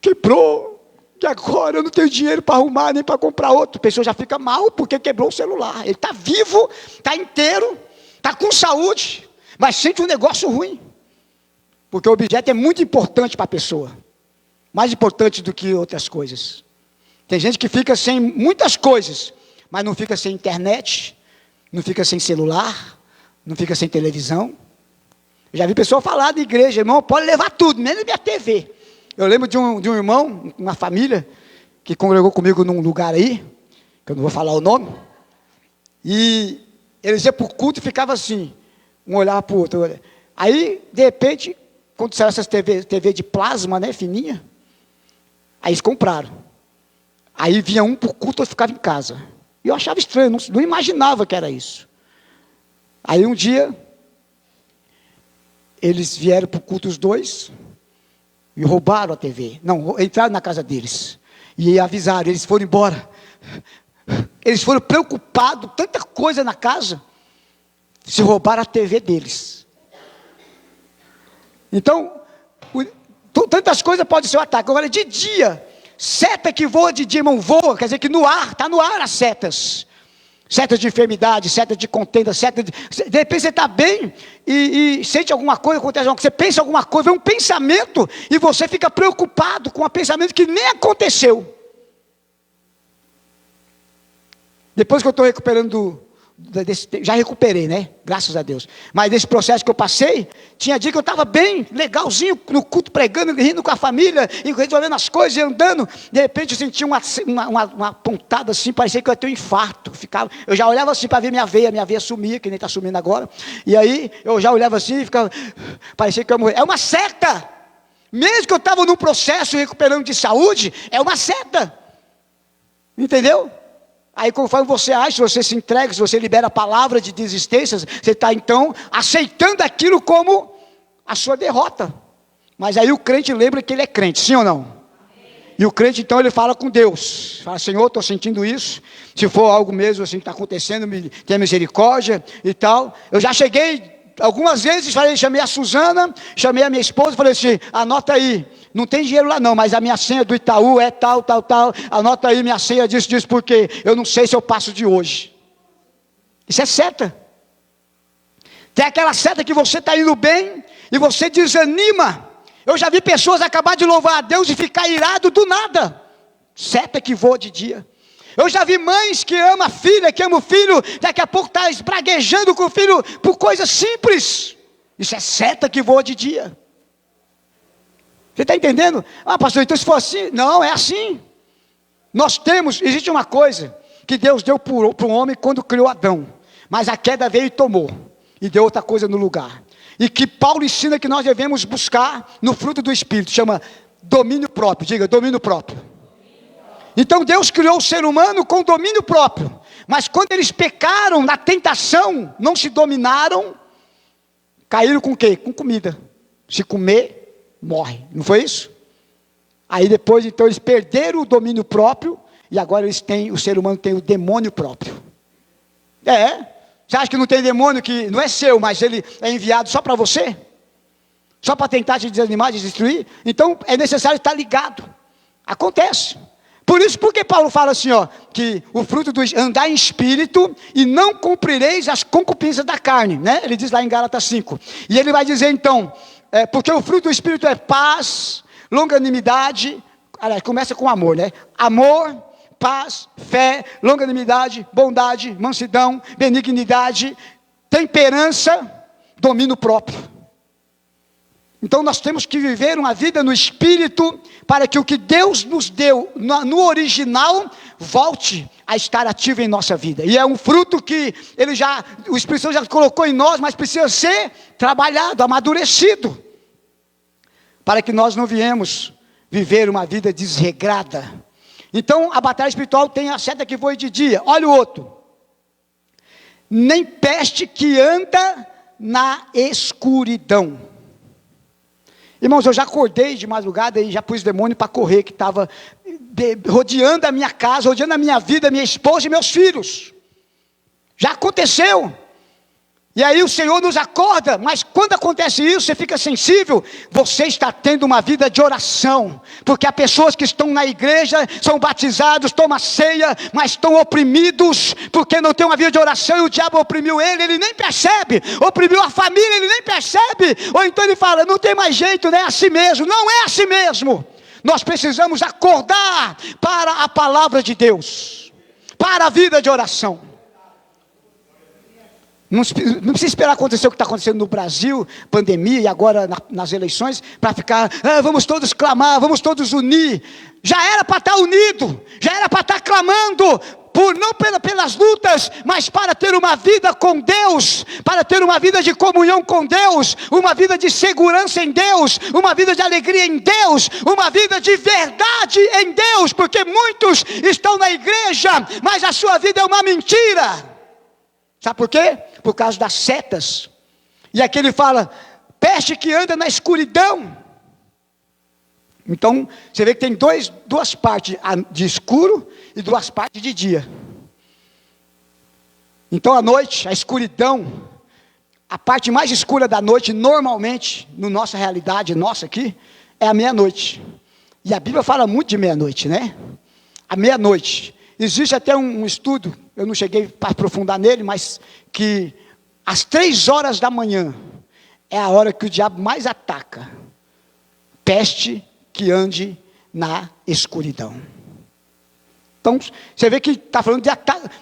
quebrou, que agora eu não tenho dinheiro para arrumar, nem para comprar outro. A pessoa já fica mal porque quebrou o celular. Ele está vivo, está inteiro, está com saúde, mas sente um negócio ruim. Porque o objeto é muito importante para a pessoa. Mais importante do que outras coisas. Tem gente que fica sem muitas coisas, mas não fica sem internet, não fica sem celular, não fica sem televisão. Eu já vi pessoa falar na igreja: irmão, pode levar tudo, menos minha TV. Eu lembro de um irmão, uma família, que congregou comigo num lugar aí, que eu não vou falar o nome, e eles iam para o culto e ficava assim, um olhava para o outro. Aí, de repente, quando saiu essas TV de plasma, né, fininha, aí eles compraram. Aí vinha um para o culto e ficava em casa. E eu achava estranho, não imaginava que era isso. Aí um dia, eles vieram para o culto os dois, e roubaram a TV. Não, entraram na casa deles. E avisaram, eles foram embora. Eles foram preocupados, tanta coisa na casa, se roubaram a TV deles. Então, tantas coisas podem ser um ataque. Agora, de dia, seta que voa de dia, irmão, voa, quer dizer que no ar, está no ar as setas. Setas de enfermidade, setas de contenda, de repente você está bem e sente alguma coisa, acontece alguma coisa, você pensa alguma coisa, vem um pensamento e você fica preocupado com um pensamento que nem aconteceu. Depois que eu estou recuperando, já recuperei, né? Graças a Deus. Mas desse processo que eu passei, tinha dia que eu estava bem, legalzinho, no culto, pregando, rindo com a família, e resolvendo as coisas, e andando. De repente eu senti uma pontada assim, parecia que eu ia ter um infarto. Eu já olhava assim para ver minha veia sumia, que nem está sumindo agora. E aí eu já olhava assim e ficava, parecia que eu ia morrer. É uma seta. Mesmo que eu estava num processo recuperando de saúde, é uma seta. Entendeu? Aí conforme você age, se você se entrega, se você libera a palavra de desistência, você está então aceitando aquilo como a sua derrota. Mas aí o crente lembra que ele é crente, sim ou não? Amém. E o crente então ele fala com Deus, fala: Senhor, estou sentindo isso, se for algo mesmo assim que está acontecendo, tenha misericórdia e tal. Eu já cheguei algumas vezes, chamei a Suzana, chamei a minha esposa, falei assim: anota aí, não tem dinheiro lá não, mas a minha senha do Itaú é tal, anota aí minha senha disso, porque eu não sei se eu passo de hoje. Isso é seta. Tem aquela seta que você está indo bem e você desanima. Eu já vi pessoas acabar de louvar a Deus e ficar irado do nada. Seta que voa de dia. Eu já vi mães que amam a filha, que amam o filho, daqui a pouco está esbraguejando com o filho por coisas simples. Isso é seta que voa de dia. Você está entendendo? Ah, pastor, então se for assim, não, é assim. Existe uma coisa que Deus deu para o homem quando criou Adão, mas a queda veio e tomou, e deu outra coisa no lugar. E que Paulo ensina que nós devemos buscar no fruto do Espírito, chama domínio próprio. Diga, domínio próprio. Então Deus criou o ser humano com domínio próprio, mas quando eles pecaram na tentação, não se dominaram, caíram com o quê? Com comida. Se comer, morre, não foi isso? Aí depois então eles perderam o domínio próprio, e agora o ser humano tem o demônio próprio. Você acha que não tem demônio que não é seu, mas ele é enviado só para você? Só para tentar te desanimar, te destruir? Então é necessário estar ligado. Acontece. Por isso, porque Paulo fala assim, que o fruto do andar em espírito e não cumprireis as concupiscências da carne, né? Ele diz lá em Gálatas 5. E ele vai dizer então, porque o fruto do espírito é paz, longanimidade, aliás, começa com amor, né? Amor, paz, fé, longanimidade, bondade, mansidão, benignidade, temperança, domínio próprio. Então nós temos que viver uma vida no Espírito, para que o que Deus nos deu no original, volte a estar ativo em nossa vida. E é um fruto que o Espírito Santo já colocou em nós, mas precisa ser trabalhado, amadurecido, para que nós não viemos viver uma vida desregrada. Então a batalha espiritual tem a seta que voa de dia. Olha o outro. Nem peste que anda na escuridão. Irmãos, eu já acordei de madrugada e já pus o demônio para correr, que estava rodeando a minha casa, rodeando a minha vida, minha esposa e meus filhos. Já aconteceu. E aí o Senhor nos acorda, mas quando acontece isso, você fica sensível, você está tendo uma vida de oração, porque há pessoas que estão na igreja, são batizados, tomam ceia, mas estão oprimidos, porque não tem uma vida de oração, e o diabo oprimiu ele nem percebe, oprimiu a família, ele nem percebe, ou então ele fala, não tem mais jeito, não é assim mesmo, não é assim mesmo. Nós precisamos acordar para a palavra de Deus, para a vida de oração. Não precisa esperar acontecer o que está acontecendo no Brasil, pandemia e agora nas eleições, para ficar, vamos todos clamar, vamos todos unir. Já era para estar unido, já era para estar clamando, não pelas lutas, mas para ter uma vida com Deus, para ter uma vida de comunhão com Deus, uma vida de segurança em Deus, uma vida de alegria em Deus, uma vida de verdade em Deus, porque muitos estão na igreja, mas a sua vida é uma mentira. Sabe por quê? Por causa das setas. E aqui ele fala, peste que anda na escuridão. Então, você vê que tem duas partes de escuro e duas partes de dia. Então, à noite, a escuridão, a parte mais escura da noite, normalmente, na nossa realidade, nossa aqui, é a meia-noite. E a Bíblia fala muito de meia-noite, né? A meia-noite. Existe até um estudo, eu não cheguei para aprofundar nele, mas que às 3 horas da manhã é a hora que o diabo mais ataca. Peste que ande na escuridão. Então, você vê que está falando de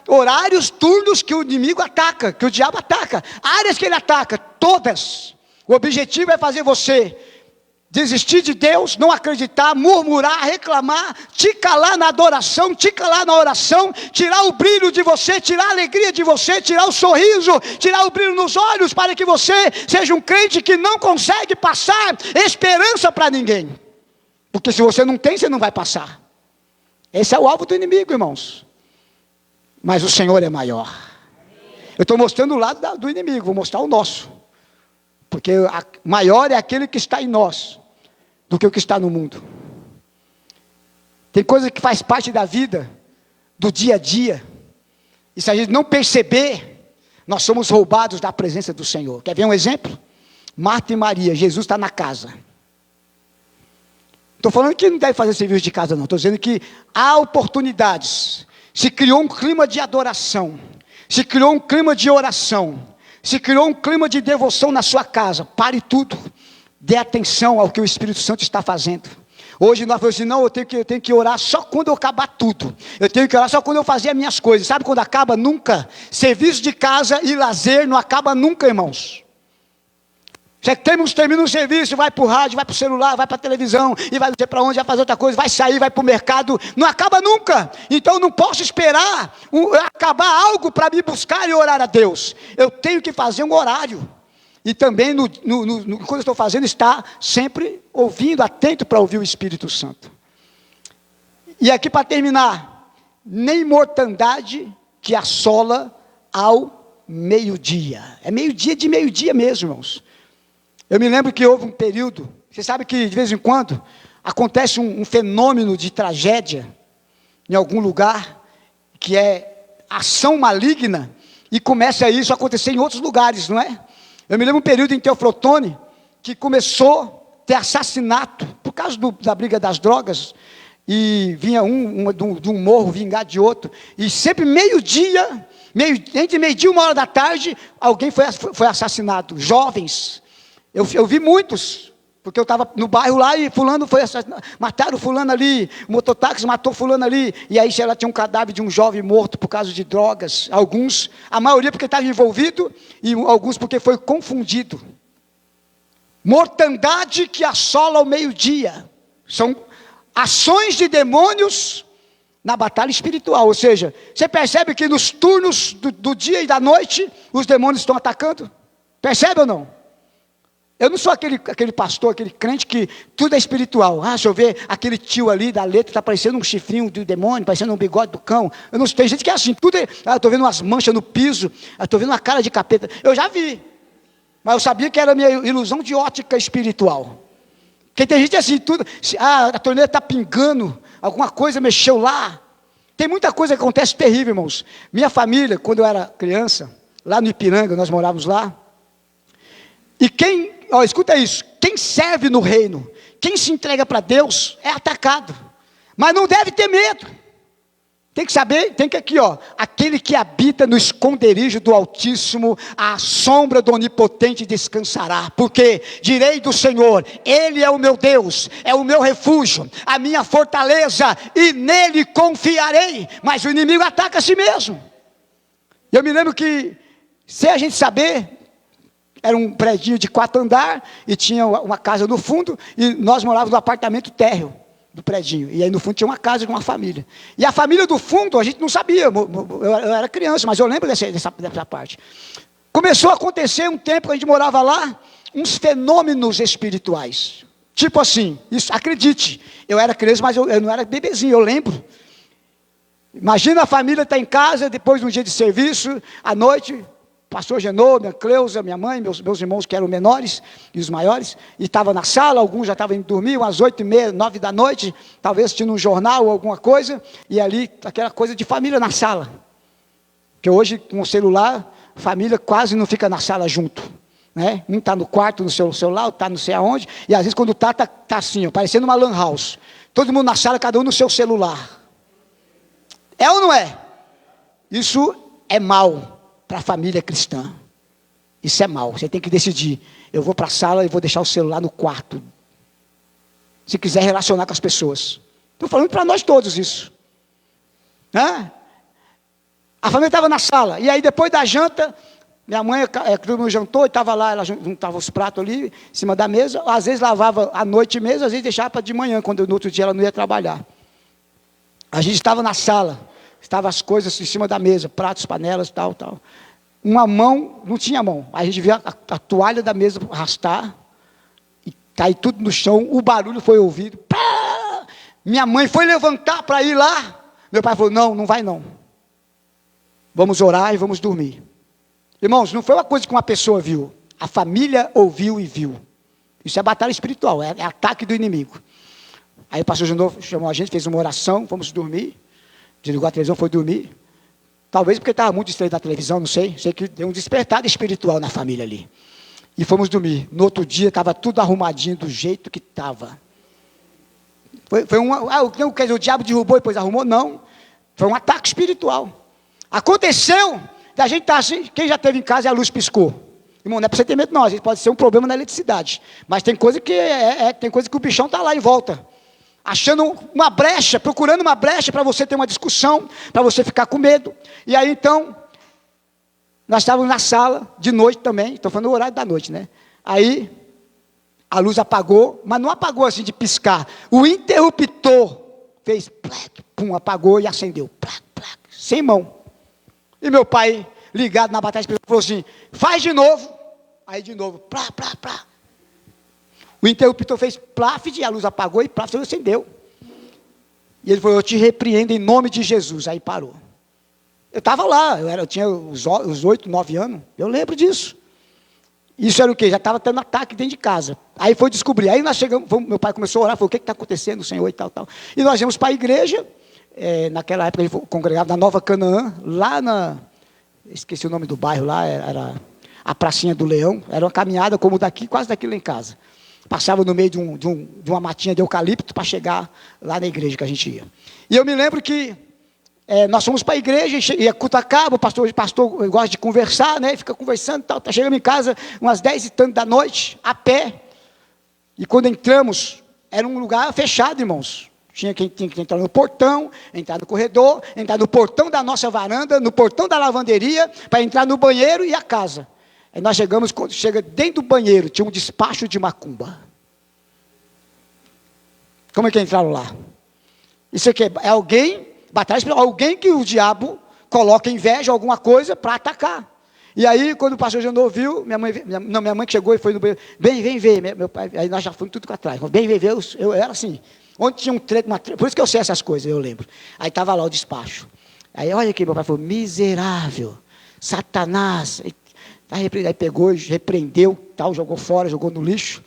horários, turnos que o inimigo ataca, que o diabo ataca. Áreas que ele ataca, todas. O objetivo é fazer você desistir de Deus, não acreditar, murmurar, reclamar, te calar na adoração, te calar na oração, tirar o brilho de você, tirar a alegria de você, tirar o sorriso, tirar o brilho nos olhos, para que você seja um crente que não consegue passar esperança para ninguém. Porque se você não tem, você não vai passar. Esse é o alvo do inimigo, irmãos. Mas o Senhor é maior. Eu estou mostrando o lado do inimigo, vou mostrar o nosso. Porque maior é aquele que está em nós do que o que está no mundo. Tem coisa que faz parte da vida, do dia a dia, e se a gente não perceber, nós somos roubados da presença do Senhor. Quer ver um exemplo? Marta e Maria, Jesus está na casa. Estou falando que não deve fazer serviço de casa não, estou dizendo que há oportunidades. Se criou um clima de adoração, se criou um clima de oração, se criou um clima de devoção na sua casa. Pare tudo, dê atenção ao que o Espírito Santo está fazendo. Hoje nós falamos assim, não, eu tenho que orar só quando eu acabar tudo. Eu tenho que orar só quando eu fazer as minhas coisas. Sabe quando acaba? Nunca. Serviço de casa e lazer não acaba nunca, irmãos. Você termina um serviço, vai para o rádio, vai para o celular, vai para a televisão, e vai não sei para onde, vai fazer outra coisa, vai sair, vai para o mercado, não acaba nunca. Então não posso esperar acabar algo para me buscar e orar a Deus. Eu tenho que fazer um horário. E também, quando eu estou fazendo, está sempre ouvindo, atento para ouvir o Espírito Santo. E aqui para terminar, nem mortandade que assola ao meio-dia. É meio-dia de meio-dia mesmo, irmãos. Eu me lembro que houve um período, você sabe que de vez em quando acontece um fenômeno de tragédia em algum lugar, que é ação maligna, E começa isso a acontecer em outros lugares, não é? Eu me lembro um período em Teoflotone, que começou a ter assassinato, por causa da briga das drogas, e vinha de um morro vingar de outro, e sempre meio-dia, entre meio-dia e 1h da tarde, alguém foi assassinado, jovens. Eu vi muitos, porque eu estava no bairro lá e fulano foi assassinado, mataram fulano ali, o mototáxi matou fulano ali, e aí ela tinha um cadáver de um jovem morto por causa de drogas, alguns, a maioria porque estava envolvido, e alguns porque foi confundido. Mortandade que assola ao meio-dia, são ações de demônios na batalha espiritual, ou seja, você percebe que nos turnos do dia e da noite, os demônios estão atacando? Percebe ou não? Eu não sou aquele pastor, aquele crente que tudo é espiritual. Deixa eu ver, aquele tio ali da letra está parecendo um chifrinho do demônio, parecendo um bigode do cão. Eu não tem gente que é assim, tudo é, eu estou vendo umas manchas no piso, eu estou vendo uma cara de capeta. Eu já vi, mas eu sabia que era minha ilusão de ótica espiritual. Porque tem gente assim, tudo, a torneira está pingando, alguma coisa mexeu lá. Tem muita coisa que acontece terrível, irmãos. Minha família, quando eu era criança, lá no Ipiranga, nós morávamos lá, e escuta isso, quem serve no reino, quem se entrega para Deus, é atacado, mas não deve ter medo, tem que saber, aquele que habita no esconderijo do Altíssimo, à sombra do Onipotente descansará, porque direi do Senhor, Ele é o meu Deus, é o meu refúgio, a minha fortaleza, e nele confiarei, mas o inimigo ataca a si mesmo. Eu me lembro que, sem a gente saber, era um prédio de 4 andares, e tinha uma casa no fundo, e nós morávamos no apartamento térreo do prédio, e aí no fundo tinha uma casa com uma família, e a família do fundo, a gente não sabia, eu era criança, mas eu lembro dessa parte. Começou a acontecer um tempo que a gente morava lá, uns fenômenos espirituais, tipo assim, isso, acredite, eu era criança, mas eu não era bebezinho, eu lembro. Imagina a família estar em casa, depois de um dia de serviço, à noite, pastor Genô, minha Cleusa, minha mãe, meus irmãos que eram menores e os maiores, e estava na sala, alguns já estavam indo dormir, umas 8h30, 9 da noite, talvez assistindo um jornal ou alguma coisa, e ali, aquela coisa de família na sala, que hoje, com o celular, família quase não fica na sala junto, né? Um está no quarto, no seu celular, outro está não sei aonde, e às vezes quando está assim, parecendo uma lan house, todo mundo na sala, cada um no seu celular. É ou não é? Isso é mal para a família cristã. Isso é mal, você tem que decidir, eu vou para a sala e vou deixar o celular no quarto, se quiser relacionar com as pessoas. Estou falando para nós todos isso. A família estava na sala, e aí depois da janta, minha mãe jantou, e estava lá, ela juntava os pratos ali, em cima da mesa, às vezes lavava à noite mesmo, às vezes deixava para de manhã, quando no outro dia ela não ia trabalhar. A gente estava na sala, estavam as coisas em cima da mesa, pratos, panelas, tal. Uma mão, não tinha mão. A gente via a toalha da mesa arrastar, e cair tudo no chão, o barulho foi ouvido. Pá! Minha mãe foi levantar para ir lá. Meu pai falou, não vai não. Vamos orar e vamos dormir. Irmãos, não foi uma coisa que uma pessoa viu. A família ouviu e viu. Isso é batalha espiritual, é ataque do inimigo. Aí o pastor Junô chamou a gente, fez uma oração, fomos dormir. Desligou a televisão, foi dormir. Talvez porque estava muito distraído na televisão, não sei. Sei que deu um despertar espiritual na família ali. E fomos dormir. No outro dia, estava tudo arrumadinho do jeito que estava. Quer dizer, o diabo derrubou e depois arrumou? Não. Foi um ataque espiritual. Aconteceu da gente estar assim, quem já esteve em casa e a luz piscou. Irmão, não é para você ter medo não, às vezes pode ser um problema na eletricidade. Mas tem coisa que tem coisa que o bichão está lá em volta. Achando uma brecha, procurando uma brecha para você ter uma discussão, para você ficar com medo. E aí então, nós estávamos na sala, de noite também, estou falando o horário da noite, né? Aí, a luz apagou, mas não apagou assim de piscar. O interruptor fez, plac, pum, apagou e acendeu, plac, plac, sem mão. E meu pai, ligado na batalha espiritual, falou assim, faz de novo. Aí de novo, plá, plá, plá. O interruptor fez pláfide, a luz apagou e pláfide acendeu. E ele falou, eu te repreendo em nome de Jesus. Aí parou. Eu estava lá, eu tinha os 8, 9 anos, eu lembro disso. Isso era o quê? Já estava tendo ataque dentro de casa. Aí foi descobrir, aí nós chegamos, meu pai começou a orar, falou, o que está acontecendo, Senhor, e tal. E nós íamos para a igreja, naquela época a gente congregava na Nova Canaã, lá esqueci o nome do bairro lá, era a Pracinha do Leão. Era uma caminhada como daqui, quase daqui lá em casa. Passava no meio de uma matinha de eucalipto para chegar lá na igreja que a gente ia. E eu me lembro que nós fomos para a igreja, e a culto acaba, o pastor gosta de conversar, né? Fica conversando e tal. Tá chegando em casa umas 10 e tanto da noite, a pé. E quando entramos, era um lugar fechado, irmãos. Tinha que entrar no portão, entrar no corredor, entrar no portão da nossa varanda, no portão da lavanderia, para entrar no banheiro e a casa. Aí nós chegamos, quando chega dentro do banheiro, tinha um despacho de macumba. Como é que entraram lá? Isso aqui é alguém, batalha espiritual, alguém que o diabo coloca inveja, alguma coisa, para atacar. E aí, quando o pastor Jandô ouviu, minha mãe que chegou e foi no banheiro, vem ver, meu pai, aí nós já fomos tudo para trás, vem ver, eu era assim, onde tinha por isso que eu sei essas coisas, eu lembro. Aí estava lá o despacho. Aí olha aqui, meu pai falou, miserável, Satanás. Aí pegou, repreendeu, tal, jogou fora, jogou no lixo,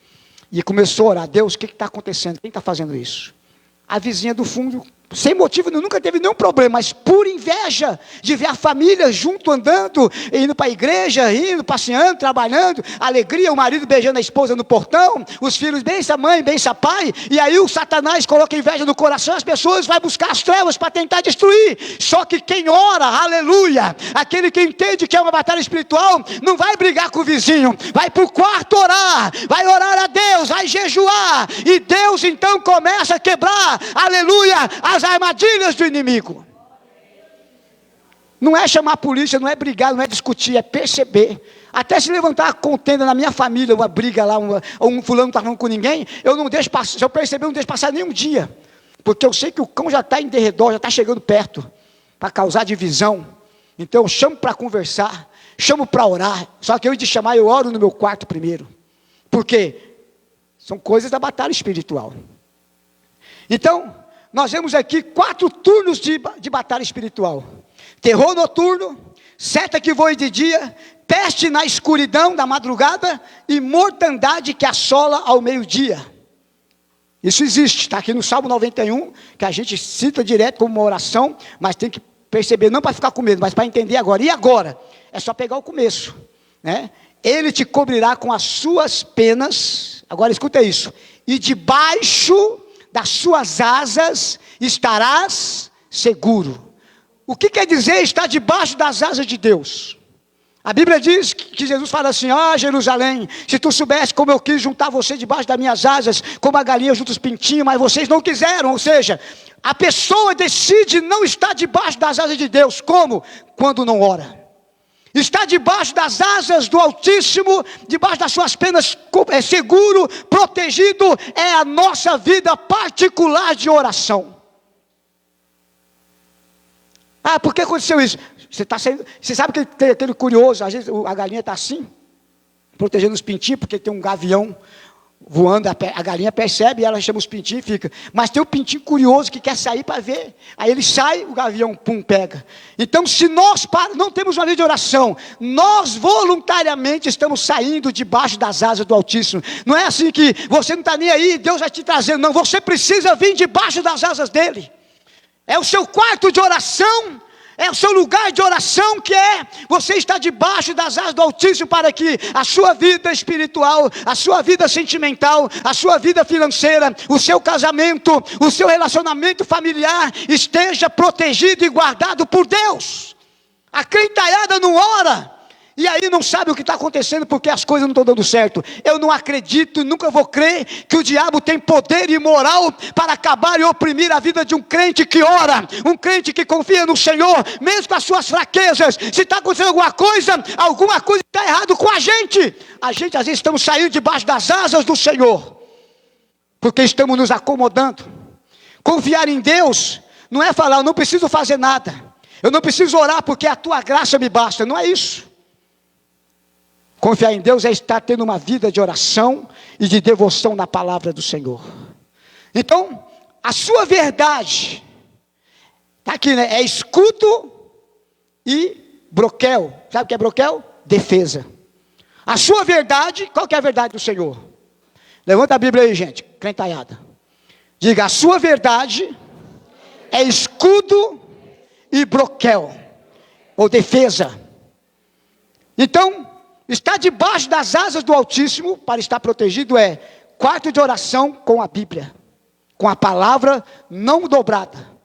e começou a orar, Deus, o que está acontecendo? Quem está fazendo isso? A vizinha do fundo, sem motivo, nunca teve nenhum problema, mas por inveja de ver a família junto, andando, indo para a igreja, indo, passeando, trabalhando, alegria, o marido beijando a esposa no portão, os filhos, bença mãe, bença pai, e aí o Satanás coloca inveja no coração, as pessoas vão buscar as trevas para tentar destruir. Só que quem ora, aleluia, aquele que entende que é uma batalha espiritual, não vai brigar com o vizinho, vai para o quarto orar, vai orar a Deus, vai jejuar, e Deus então começa a quebrar, aleluia, as armadilhas do inimigo. Não é chamar a polícia, não é brigar, não é discutir, é perceber. Até se levantar a contenda na minha família, uma briga lá, um fulano não está falando com ninguém, eu não deixo passar, se eu perceber, eu não deixo passar nenhum dia, porque eu sei que o cão já está em derredor, já está chegando perto, para causar divisão. Então eu chamo para conversar, chamo para orar, só que eu de chamar, eu oro no meu quarto primeiro, porque são coisas da batalha espiritual. Então, nós vemos aqui 4 turnos de batalha espiritual: terror noturno, seta que voa de dia, peste na escuridão da madrugada e mortandade que assola ao meio-dia. Isso existe, está aqui no Salmo 91, que a gente cita direto como uma oração, mas tem que perceber, não para ficar com medo, mas para entender agora. E agora? É só pegar o começo, né? Ele te cobrirá com as suas penas, agora escuta isso, e debaixo das suas asas estarás seguro. O que quer dizer estar debaixo das asas de Deus? A Bíblia diz que Jesus fala assim: Jerusalém, se tu soubesse como eu quis juntar você debaixo das minhas asas, como a galinha junto os pintinhos, mas vocês não quiseram. Ou seja, a pessoa decide não estar debaixo das asas de Deus. Como? Quando não ora. Está debaixo das asas do Altíssimo, debaixo das suas penas, é seguro, protegido, é a nossa vida particular de oração. Por que aconteceu isso? Você sabe que tem aquele curioso, às vezes a galinha está assim, protegendo os pintinhos, porque tem um gavião voando, a galinha percebe, e ela chama os pintinhos e fica. Mas tem o pintinho curioso que quer sair para ver. Aí ele sai, o gavião, pum, pega. Então, se nós não temos uma vida de oração, nós voluntariamente estamos saindo debaixo das asas do Altíssimo. Não é assim que você não está nem aí, Deus vai te trazendo. Não, você precisa vir debaixo das asas dele. É o seu quarto de oração, é o seu lugar de oração, que você está debaixo das asas do Altíssimo, para que a sua vida espiritual, a sua vida sentimental, a sua vida financeira, o seu casamento, o seu relacionamento familiar esteja protegido e guardado por Deus. A crentalhada não ora, e aí não sabe o que está acontecendo, porque as coisas não estão dando certo. Eu não acredito, nunca vou crer que o diabo tem poder e moral para acabar e oprimir a vida de um crente que ora, um crente que confia no Senhor, mesmo com as suas fraquezas. Se está acontecendo alguma coisa está errado com a gente. A gente às vezes estamos saindo debaixo das asas do Senhor, porque estamos nos acomodando. Confiar em Deus não é falar, eu não preciso fazer nada, eu não preciso orar porque a tua graça me basta. Não é isso. Confiar em Deus é estar tendo uma vida de oração e de devoção na palavra do Senhor. Então, a sua verdade, está aqui, né? É escudo e broquel. Sabe o que é broquel? Defesa. A sua verdade, qual que é a verdade do Senhor? Levanta a Bíblia aí, gente, crentalhada. Diga, a sua verdade é escudo e broquel, ou defesa. Então, estar debaixo das asas do Altíssimo, para estar protegido, é quarto de oração com a Bíblia, com a palavra não dobrada.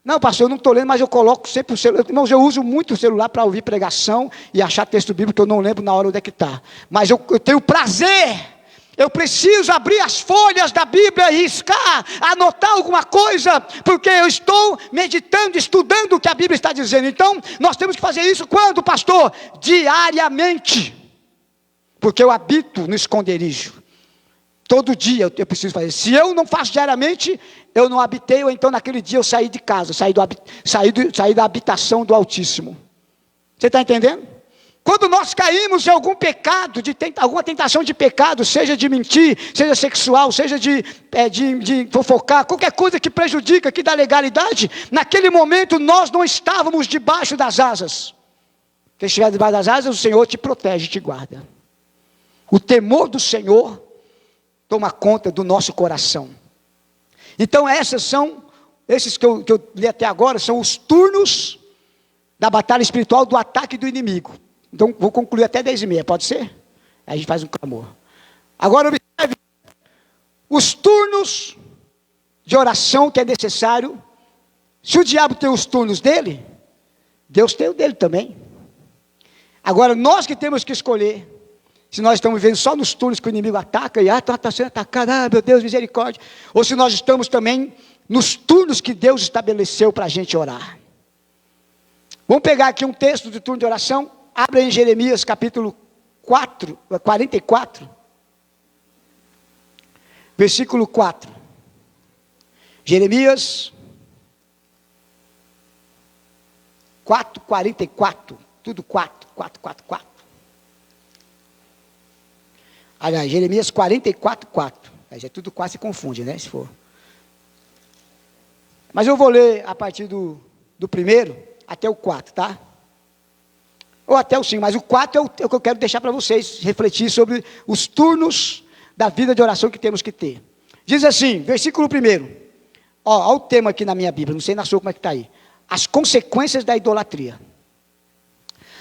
Não, pastor, eu não estou lendo, mas eu coloco sempre o celular. Irmãos, eu uso muito o celular para ouvir pregação e achar texto bíblico que eu não lembro na hora onde é que está. Mas eu tenho prazer, eu preciso abrir as folhas da Bíblia e riscar, anotar alguma coisa, porque eu estou meditando, estudando o que a Bíblia está dizendo. Então, nós temos que fazer isso quando, pastor? Diariamente. Porque eu habito no esconderijo. Todo dia eu preciso fazer. Se eu não faço diariamente, eu não habitei, ou então naquele dia eu saí de casa, saí da habitação do Altíssimo. Você está entendendo? Quando nós caímos em algum pecado, alguma tentação de pecado, seja de mentir, seja sexual, seja de fofocar, qualquer coisa que prejudica, que dá legalidade, naquele momento nós não estávamos debaixo das asas. Se estiver debaixo das asas, o Senhor te protege, te guarda. O temor do Senhor toma conta do nosso coração. Então esses que eu li até agora, são os turnos da batalha espiritual, do ataque do inimigo. Então vou concluir até 10h30, pode ser? Aí a gente faz um clamor. Agora observe, os turnos de oração que é necessário. Se o diabo tem os turnos dele, Deus tem o dele também. Agora nós que temos que escolher, se nós estamos vivendo só nos turnos que o inimigo ataca, e está sendo atacado, meu Deus, misericórdia. Ou se nós estamos também nos turnos que Deus estabeleceu para a gente orar. Vamos pegar aqui um texto do turno de oração. Abra em Jeremias capítulo 44. Versículo 4. Jeremias 44. Tudo 4. Aliás, Jeremias 44:4. Aí é tudo 4, se confunde, né? Se for. Mas eu vou ler a partir do primeiro até o 4, tá? Ou até o 5, mas o 4 é o que eu quero deixar para vocês refletir sobre os turnos da vida de oração que temos que ter. Diz assim, versículo 1. Olha o tema aqui na minha Bíblia, não sei na sua como é que está aí. As consequências da idolatria.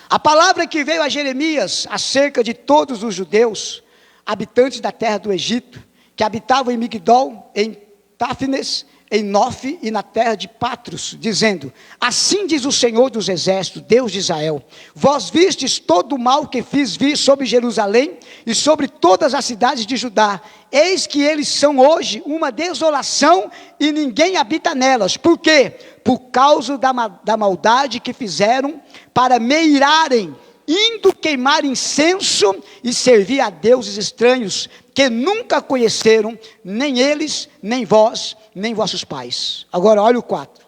A palavra que veio a Jeremias acerca de todos os judeus, habitantes da terra do Egito, que habitavam em Migdol, em Táfnis, em Nofe e na terra de Patros, dizendo: assim diz o Senhor dos exércitos, Deus de Israel, vós vistes todo o mal que fiz vir sobre Jerusalém e sobre todas as cidades de Judá, eis que eles são hoje uma desolação e ninguém habita nelas. Por quê? Por causa da maldade que fizeram para me irarem, indo queimar incenso e servir a deuses estranhos, que nunca conheceram, nem eles, nem vós, nem vossos pais. Agora olha o 4.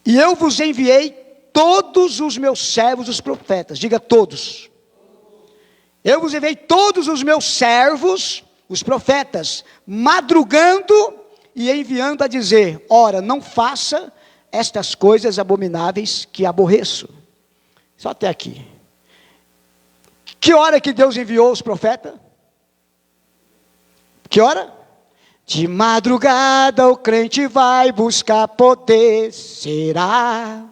E eu vos enviei todos os meus servos, os profetas. Diga todos. Eu vos enviei todos os meus servos, os profetas, madrugando e enviando a dizer: ora, não faça estas coisas abomináveis que aborreço. Só até aqui. Que hora que Deus enviou os profetas? Que hora? De madrugada o crente vai buscar poder. Será?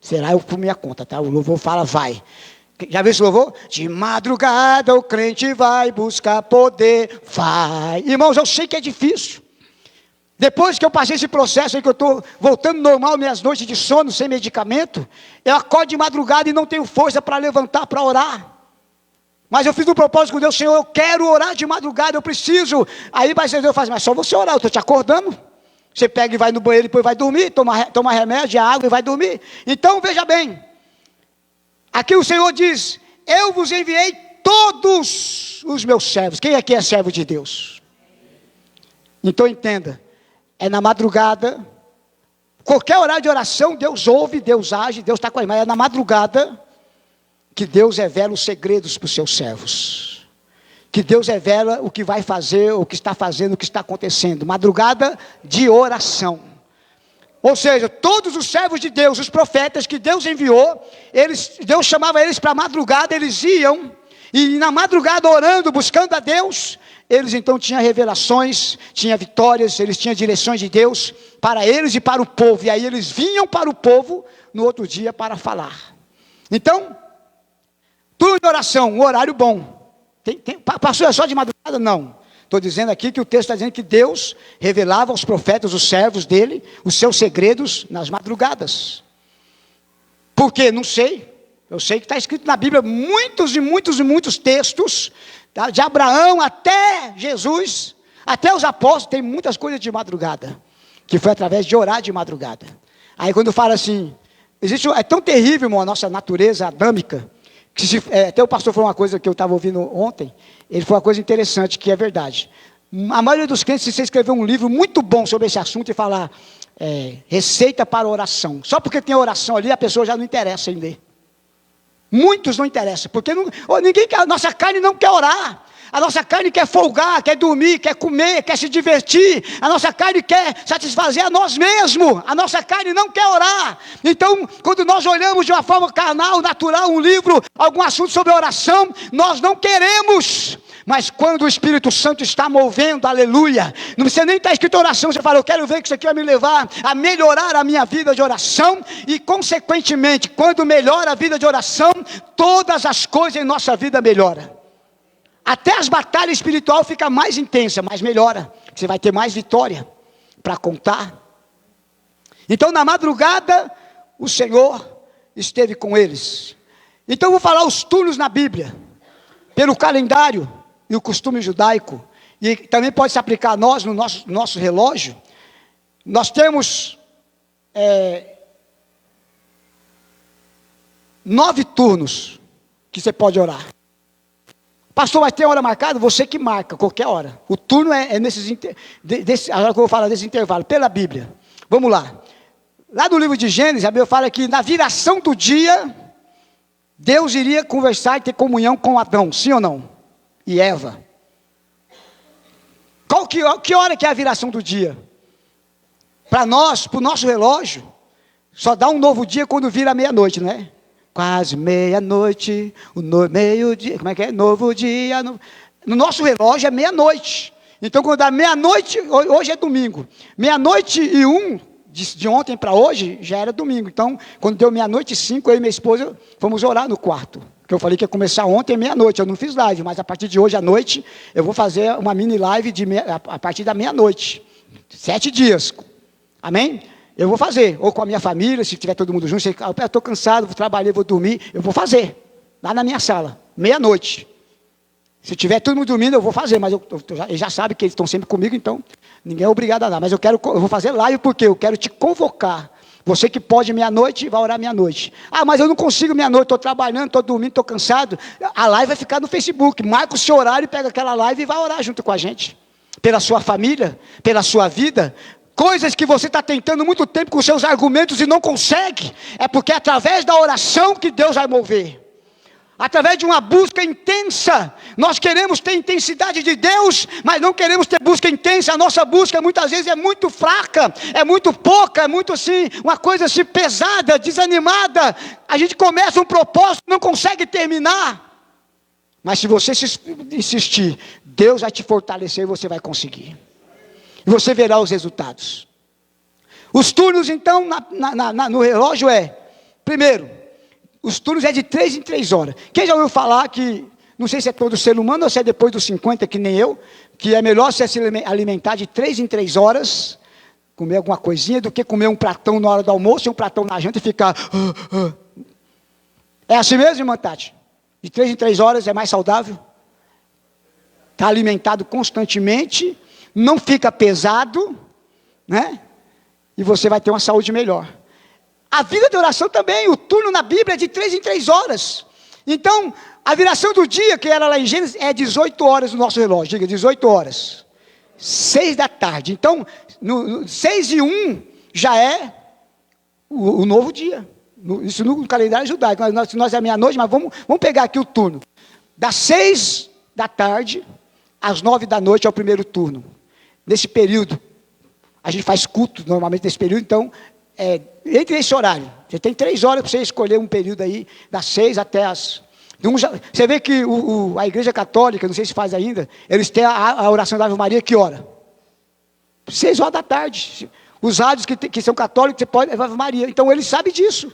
Será eu por minha conta, tá? O louvor fala vai. Já viu esse louvor? De madrugada o crente vai buscar poder. Vai. Irmãos, eu sei que é difícil. Depois que eu passei esse processo aí, que eu estou voltando normal, minhas noites de sono, sem medicamento, eu acordo de madrugada e não tenho força para levantar, para orar. Mas eu fiz um propósito com Deus: Senhor, eu quero orar de madrugada, eu preciso. Aí vai ser Deus faz, mas só você orar, eu estou te acordando. Você pega e vai no banheiro, depois vai dormir, toma remédio, água e vai dormir. Então veja bem, aqui o Senhor diz: eu vos enviei todos os meus servos. Quem aqui é servo de Deus? Então entenda, é na madrugada, qualquer horário de oração, Deus ouve, Deus age, Deus está com a irmã. É na madrugada que Deus revela os segredos para os seus servos, que Deus revela o que vai fazer, o que está fazendo, o que está acontecendo. Madrugada de oração. Ou seja, todos os servos de Deus, os profetas que Deus enviou, Deus chamava eles para a madrugada, eles iam, e na madrugada orando, buscando a Deus, eles então tinham revelações, tinham vitórias, eles tinham direções de Deus para eles e para o povo, e aí eles vinham para o povo no outro dia para falar. Então, Turno de oração, um horário bom. Pastor, é só de madrugada? Não. Estou dizendo aqui que o texto está dizendo que Deus revelava aos profetas, os servos dele, os seus segredos nas madrugadas. Por quê? Não sei. Eu sei que está escrito na Bíblia muitos e muitos e muitos textos, tá? De Abraão até Jesus, até os apóstolos, tem muitas coisas de madrugada, que foi através de orar de madrugada. Aí quando fala assim, é tão terrível, irmão, a nossa natureza adâmica, que até o pastor falou uma coisa que eu estava ouvindo ontem, ele falou uma coisa interessante, que é verdade. A maioria dos crentes, se você escrever um livro muito bom sobre esse assunto e falar receita para oração, só porque tem oração ali, a pessoa já não interessa em ler. Muitos não interessam, porque a nossa carne não quer orar. A nossa carne quer folgar, quer dormir, quer comer, quer se divertir. A nossa carne quer satisfazer a nós mesmos. A nossa carne não quer orar. Então, quando nós olhamos de uma forma carnal, natural, um livro, algum assunto sobre oração, nós não queremos. Mas quando o Espírito Santo está movendo, aleluia, não precisa nem estar escrito oração, você fala, eu quero ver que isso aqui vai me levar a melhorar a minha vida de oração, e consequentemente, quando melhora a vida de oração, todas as coisas em nossa vida melhoram. Até as batalhas espirituais ficam mais intensas, mas melhora, você vai ter mais vitória para contar. Então na madrugada, o Senhor esteve com eles. Então eu vou falar os turnos na Bíblia, pelo calendário, e o costume judaico, e também pode se aplicar a nós, no nosso relógio. Nós temos 9 turnos que você pode orar. Pastor, mas tem hora marcada? Você que marca, qualquer hora. O turno é nesses agora que eu vou falar desse intervalo, pela Bíblia. Vamos lá. Lá no livro de Gênesis, a Bíblia fala que na viração do dia, Deus iria conversar e ter comunhão com Adão, sim ou não? E Eva. Que hora que é a viração do dia? Para nós, para o nosso relógio, só dá um novo dia quando vira meia-noite, não é? Quase meia-noite, meio-dia, como é que é? Novo dia. No nosso relógio é meia-noite. Então quando dá meia-noite, hoje é domingo. Meia-noite e 1, de ontem para hoje, já era domingo. Então, quando deu meia-noite e 5, eu e minha esposa fomos orar no quarto. Porque eu falei que ia começar ontem, meia-noite. Eu não fiz live, mas a partir de hoje à noite, eu vou fazer uma mini live a partir da meia-noite. 7 dias. Amém? Eu vou fazer. Ou com a minha família, se tiver todo mundo junto. Eu estou cansado, vou trabalhar, vou dormir. Eu vou fazer. Lá na minha sala. Meia-noite. Se tiver todo mundo dormindo, eu vou fazer. Mas eles já sabem que eles estão sempre comigo, então ninguém é obrigado a dar. Mas eu vou fazer live porque eu quero te convocar. Você que pode meia-noite, vai orar meia-noite. Ah, mas eu não consigo meia-noite, estou trabalhando, estou dormindo, estou cansado. A live vai ficar no Facebook. Marca o seu horário, pega aquela live e vai orar junto com a gente. Pela sua família, pela sua vida. Coisas que você está tentando muito tempo com seus argumentos e não consegue. É porque é através da oração que Deus vai mover. Através de uma busca intensa. Nós queremos ter intensidade de Deus, mas não queremos ter busca intensa. A nossa busca muitas vezes é muito fraca, é muito pouca, é muito assim, uma coisa assim pesada, desanimada. A gente começa um propósito, não consegue terminar. Mas se você insistir, Deus vai te fortalecer e você vai conseguir. E você verá os resultados. Os turnos então no relógio primeiro, os turnos é de 3 em 3 horas. Quem já ouviu falar que, não sei se é todo ser humano ou se é depois dos 50, que nem eu, que é melhor você se alimentar de 3 em 3 horas, comer alguma coisinha, do que comer um pratão na hora do almoço e um pratão na janta e ficar... É assim mesmo, irmã Tati? De 3 em 3 horas é mais saudável? Está alimentado constantemente, não fica pesado, né? E você vai ter uma saúde melhor. A vida de oração também, o turno na Bíblia é de 3 em 3 horas. Então, a viração do dia, que era lá em Gênesis, é 18 horas no nosso relógio. Diga, 18 horas. 6 da tarde. Então, 6 e 1 já é o novo dia. Isso no calendário judaico. Nós é meia-noite, mas vamos pegar aqui o turno. Das 6 da tarde às 9 da noite é o primeiro turno. Nesse período, a gente faz culto normalmente nesse período, então... entre esse horário, você tem 3 horas para você escolher um período aí, das 6 até as... Você vê que a Igreja Católica, não sei se faz ainda, eles têm a oração da Ave Maria, que hora? 6 horas da tarde. Os rádios que são católicos, você pode levar Ave Maria. Então eles sabem disso.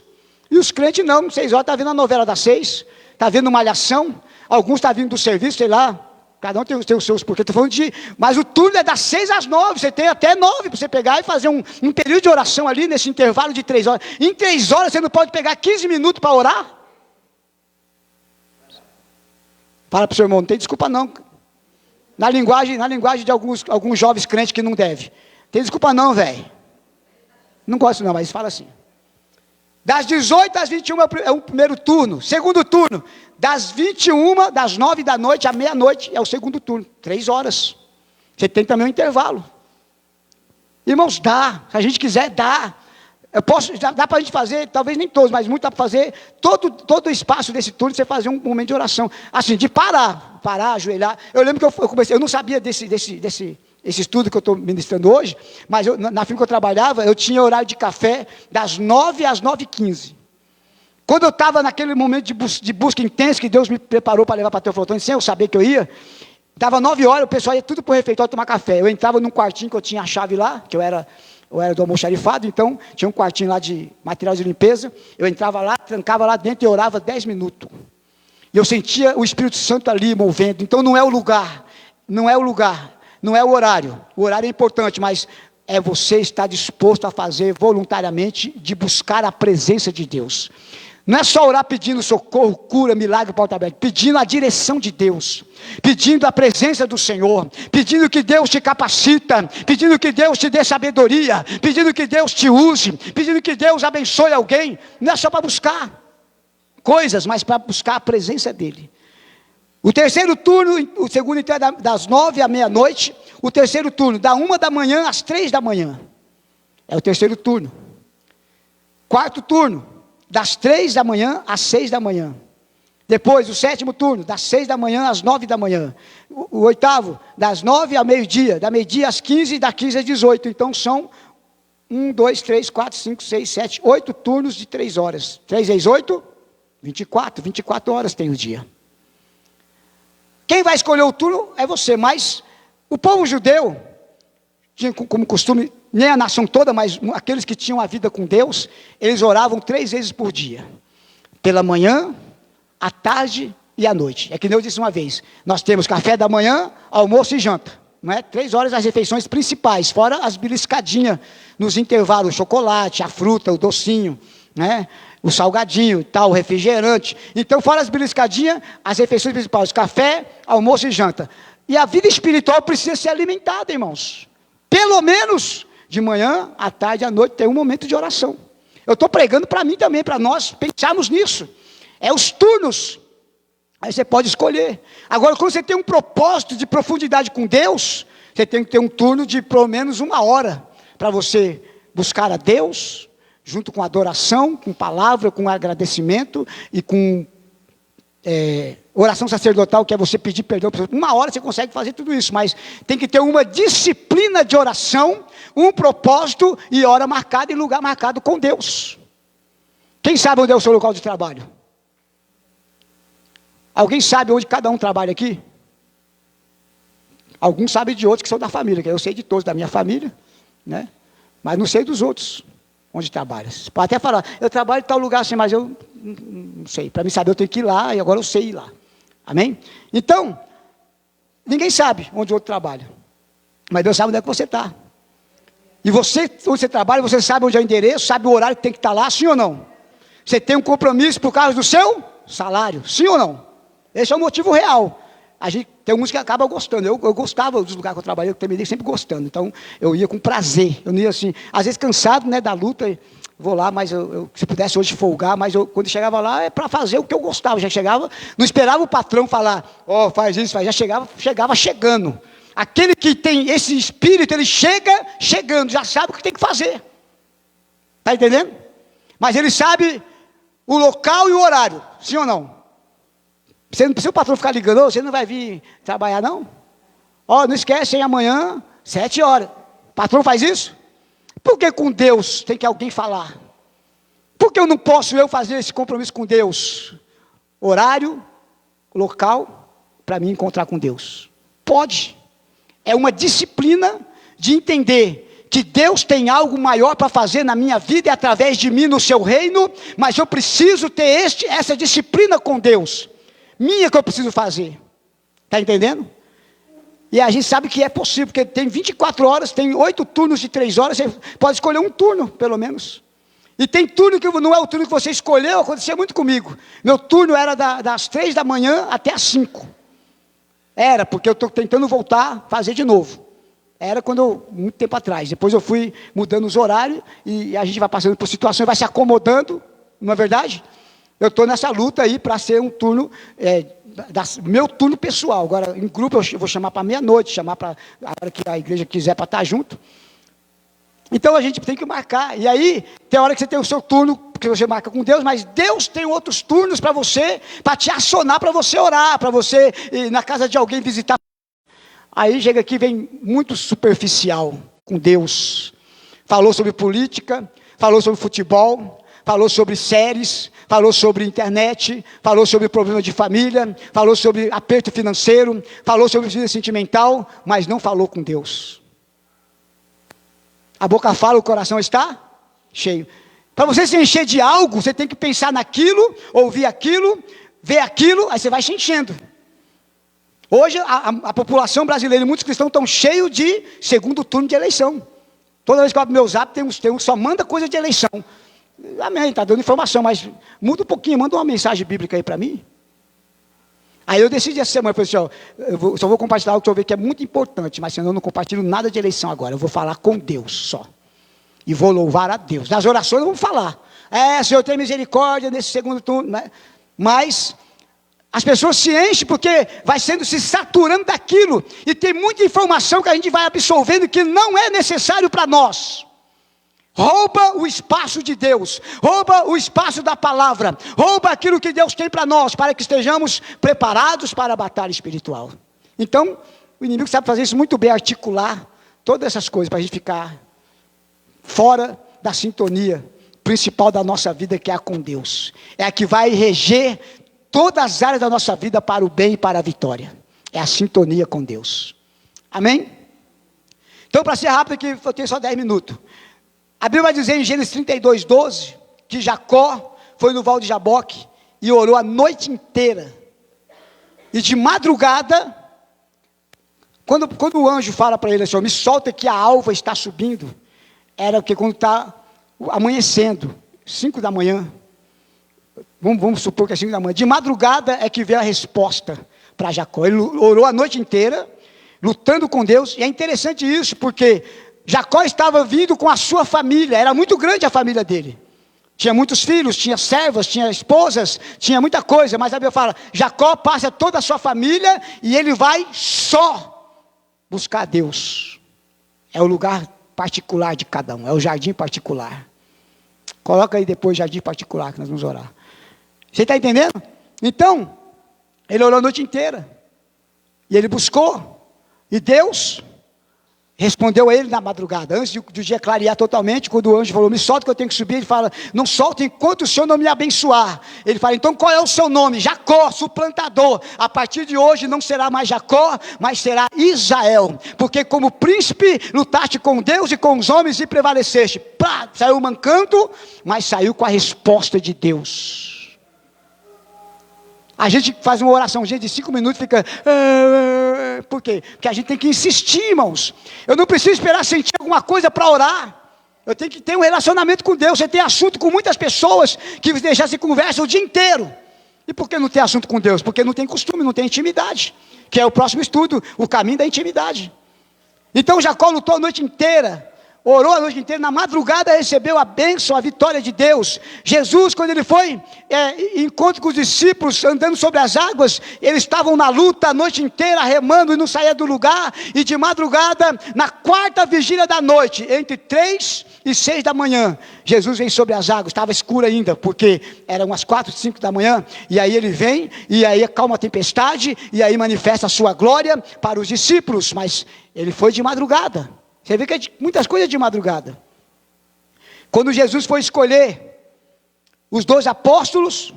E os crentes não, 6 horas está vendo a novela das 6. está vendo malhação, alguns estão vindo do serviço, sei lá, cada um tem os seus porquês, estou falando mas o turno é das 6 às 9, você tem até 9 para você pegar e fazer um período de oração ali, nesse intervalo de 3 horas. Em 3 horas você não pode pegar 15 minutos para orar? Fala para o seu irmão, não tem desculpa não. Na linguagem de alguns jovens crentes que não deve. Tem desculpa não, velho. Não gosto não, mas fala assim. Das 18 às 21 é o primeiro turno. Segundo turno, das 21, das 9 da noite à meia-noite é o segundo turno. 3 horas. Você tem também um intervalo. Irmãos, dá. Se a gente quiser, dá. Dá para a gente fazer, talvez nem todos, mas muito dá para fazer. Todo o espaço desse turno, você fazer um momento de oração. Assim, de parar, ajoelhar. Eu lembro que eu comecei, eu não sabia desse estudo que eu estou ministrando hoje, mas na firma que eu trabalhava, eu tinha horário de café das 9 às 9h15. Quando eu estava naquele momento de busca intensa, que Deus me preparou para levar para Teoflotone, sem eu saber que eu ia, dava 9 horas, o pessoal ia tudo para o refeitório tomar café. Eu entrava num quartinho que eu tinha a chave lá, que eu era do almoxarifado, então tinha um quartinho lá de material de limpeza, eu entrava lá, trancava lá dentro e orava 10 minutos. E eu sentia o Espírito Santo ali movendo. Então não é o lugar, não é o horário. O horário é importante, mas é você estar disposto a fazer voluntariamente, de buscar a presença de Deus. Não é só orar pedindo socorro, cura, milagre, porta aberta, pedindo a direção de Deus, pedindo a presença do Senhor, pedindo que Deus te capacita, pedindo que Deus te dê sabedoria, pedindo que Deus te use, pedindo que Deus abençoe alguém. Não é só para buscar coisas, mas para buscar a presença dEle. O terceiro turno, o segundo então é das 9 à meia-noite, o terceiro turno, da 1 da manhã às 3 da manhã, é o terceiro turno. Quarto turno, das 3 da manhã às 6 da manhã. Depois, o sétimo turno, das 6 da manhã às 9 da manhã. O oitavo, das 9 ao meio-dia, da meio-dia às 15 e da 15 às 18. Então, são 1, 2, 3, 4, 5, 6, 7, 8 turnos de 3 horas. 3 vezes 8, 24 horas tem o dia. Quem vai escolher o turno é você, mas o povo judeu tinha como costume, nem a nação toda, mas aqueles que tinham a vida com Deus, eles oravam 3 vezes por dia. Pela manhã, à tarde e à noite. É que Deus disse uma vez, nós temos café da manhã, almoço e janta. Não é? 3 horas as refeições principais, fora as beliscadinhas nos intervalos, o chocolate, a fruta, o docinho, né? O salgadinho e tal, o refrigerante. Então, fora as beliscadinhas, as refeições principais, café, almoço e janta. E a vida espiritual precisa ser alimentada, irmãos. Pelo menos de manhã, à tarde, à noite, tem um momento de oração. Eu estou pregando para mim também, para nós pensarmos nisso. É os turnos. Aí você pode escolher. Agora, quando você tem um propósito de profundidade com Deus, você tem que ter um turno de pelo menos 1 hora para você buscar a Deus, junto com adoração, com palavra, com agradecimento e com oração sacerdotal, que é você pedir perdão. 1 hora você consegue fazer tudo isso, mas tem que ter uma disciplina de oração, um propósito e hora marcada e lugar marcado com Deus. Quem sabe onde é o seu local de trabalho? Alguém sabe onde cada um trabalha aqui? Alguns sabem de outros que são da família, que eu sei de todos da minha família, né? Mas não sei dos outros onde trabalha. Você pode até falar, eu trabalho em tal lugar assim, mas eu não sei. Para mim saber, eu tenho que ir lá, e agora eu sei ir lá. Amém? Então, ninguém sabe onde o outro trabalha. Mas Deus sabe onde é que você está. E você, onde você trabalha, você sabe onde é o endereço, sabe o horário que tem que estar lá, sim ou não? Você tem um compromisso por causa do seu salário, sim ou não? Esse é o motivo real. A gente tem uns que acabam gostando. Eu gostava dos lugares que eu trabalhei, eu terminei sempre gostando. Então, eu ia com prazer. Eu não ia assim, às vezes cansado, né, da luta. Vou lá, mas se pudesse hoje folgar, mas quando chegava lá, é para fazer o que eu gostava. Já chegava, não esperava o patrão falar, faz isso, faz. Já chegava chegando. Aquele que tem esse espírito, ele chega chegando, já sabe o que tem que fazer. Está entendendo? Mas ele sabe o local e o horário, sim ou não? Você não precisa o patrão ficar ligando, você não vai vir trabalhar não? Não esquece, hein, amanhã, 7 horas. O patrão faz isso? Por que com Deus tem que alguém falar? Por que eu não posso fazer esse compromisso com Deus? Horário, local, para mim encontrar com Deus. Pode. É uma disciplina de entender que Deus tem algo maior para fazer na minha vida e através de mim no seu reino, mas eu preciso ter essa disciplina com Deus, minha, que eu preciso fazer. Está entendendo? E a gente sabe que é possível, porque tem 24 horas, tem 8 turnos de 3 horas, você pode escolher um turno, pelo menos. E tem turno que não é o turno que você escolheu, acontecia muito comigo. Meu turno era das 3 da manhã até as 5. Era, porque eu estou tentando voltar, fazer de novo. Era muito tempo atrás. Depois eu fui mudando os horários, e a gente vai passando por situações, vai se acomodando, não é verdade? Eu estou nessa luta aí para ser um turno, meu turno pessoal. Agora, em grupo, eu vou chamar para meia-noite, chamar para a hora que a igreja quiser para estar junto. Então, a gente tem que marcar. E aí, tem hora que você tem o seu turno, que você marca com Deus, mas Deus tem outros turnos para você, para te acionar, para você orar, para você ir na casa de alguém visitar. Aí, chega aqui, vem muito superficial com Deus. Falou sobre política, falou sobre futebol, falou sobre séries, falou sobre internet, falou sobre problema de família, falou sobre aperto financeiro, falou sobre vida sentimental, mas não falou com Deus. A boca fala, o coração está cheio. Para você se encher de algo, você tem que pensar naquilo, ouvir aquilo, ver aquilo, aí você vai se enchendo. Hoje a população brasileira e muitos cristãos estão cheios de segundo turno de eleição. Toda vez que eu abro meu zap, tem um só manda coisa de eleição. Amém, está dando informação, mas muda um pouquinho, manda uma mensagem bíblica aí para mim. Aí eu decidi essa semana, eu falei assim, só vou compartilhar algo que eu vejo que é muito importante, mas senão eu não compartilho nada de eleição agora, eu vou falar com Deus só. E vou louvar a Deus. Nas orações vamos falar. Senhor, tem misericórdia nesse segundo turno, né? Mas as pessoas se enchem porque vai se saturando daquilo, e tem muita informação que a gente vai absorvendo que não é necessário para nós. Rouba o espaço de Deus, rouba o espaço da palavra, rouba aquilo que Deus tem para nós, para que estejamos preparados para a batalha espiritual. Então, o inimigo sabe fazer isso muito bem, articular todas essas coisas, para a gente ficar fora da sintonia principal da nossa vida, que é a com Deus. É a que vai reger todas as áreas da nossa vida para o bem e para a vitória. É a sintonia com Deus. Amém? Então, para ser rápido aqui, eu tenho só 10 minutos. A Bíblia vai dizer em Gênesis 32, 12, que Jacó foi no Val de Jaboque e orou a noite inteira. E de madrugada, quando o anjo fala para ele assim, me solta que a alva está subindo, era que quando está amanhecendo, 5 da manhã, vamos supor que é 5 da manhã, de madrugada é que veio a resposta para Jacó. Ele orou a noite inteira, lutando com Deus, e é interessante isso, porque Jacó estava vindo com a sua família, era muito grande a família dele. Tinha muitos filhos, tinha servas, tinha esposas, tinha muita coisa, mas a Bíblia fala, Jacó passa toda a sua família e ele vai só buscar Deus. É o lugar particular de cada um, é o jardim particular. Coloca aí depois jardim particular que nós vamos orar. Você está entendendo? Então, ele orou a noite inteira, e ele buscou, e Deus respondeu a ele na madrugada, antes do dia clarear totalmente, quando o anjo falou, me solta que eu tenho que subir, ele fala, não solta enquanto o Senhor não me abençoar. Ele fala, então qual é o seu nome? Jacó, suplantador. A partir de hoje não será mais Jacó, mas será Israel, porque como príncipe lutaste com Deus e com os homens e prevaleceste. Pá, saiu mancando, mas saiu com a resposta de Deus. A gente faz uma oração, gente, de 5 minutos fica... Por quê? Porque a gente tem que insistir, irmãos. Eu não preciso esperar sentir alguma coisa para orar. Eu tenho que ter um relacionamento com Deus. Você tem assunto com muitas pessoas que já se conversam o dia inteiro. E por que não tem assunto com Deus? Porque não tem costume, não tem intimidade. Que é o próximo estudo, o caminho da intimidade. Então Jacó lutou a noite inteira. Orou a noite inteira, na madrugada recebeu a bênção, a vitória de Deus. Jesus, quando ele foi em encontro com os discípulos, andando sobre as águas, eles estavam na luta a noite inteira, remando e não saía do lugar, e de madrugada, na 4ª vigília da noite, entre 3 e 6 da manhã, Jesus vem sobre as águas, estava escuro ainda, porque eram umas 4, 5 da manhã, e aí ele vem, e aí acalma a tempestade, e aí manifesta a sua glória para os discípulos, mas ele foi de madrugada. Você vê que é muitas coisas de madrugada. Quando Jesus foi escolher os 12 apóstolos,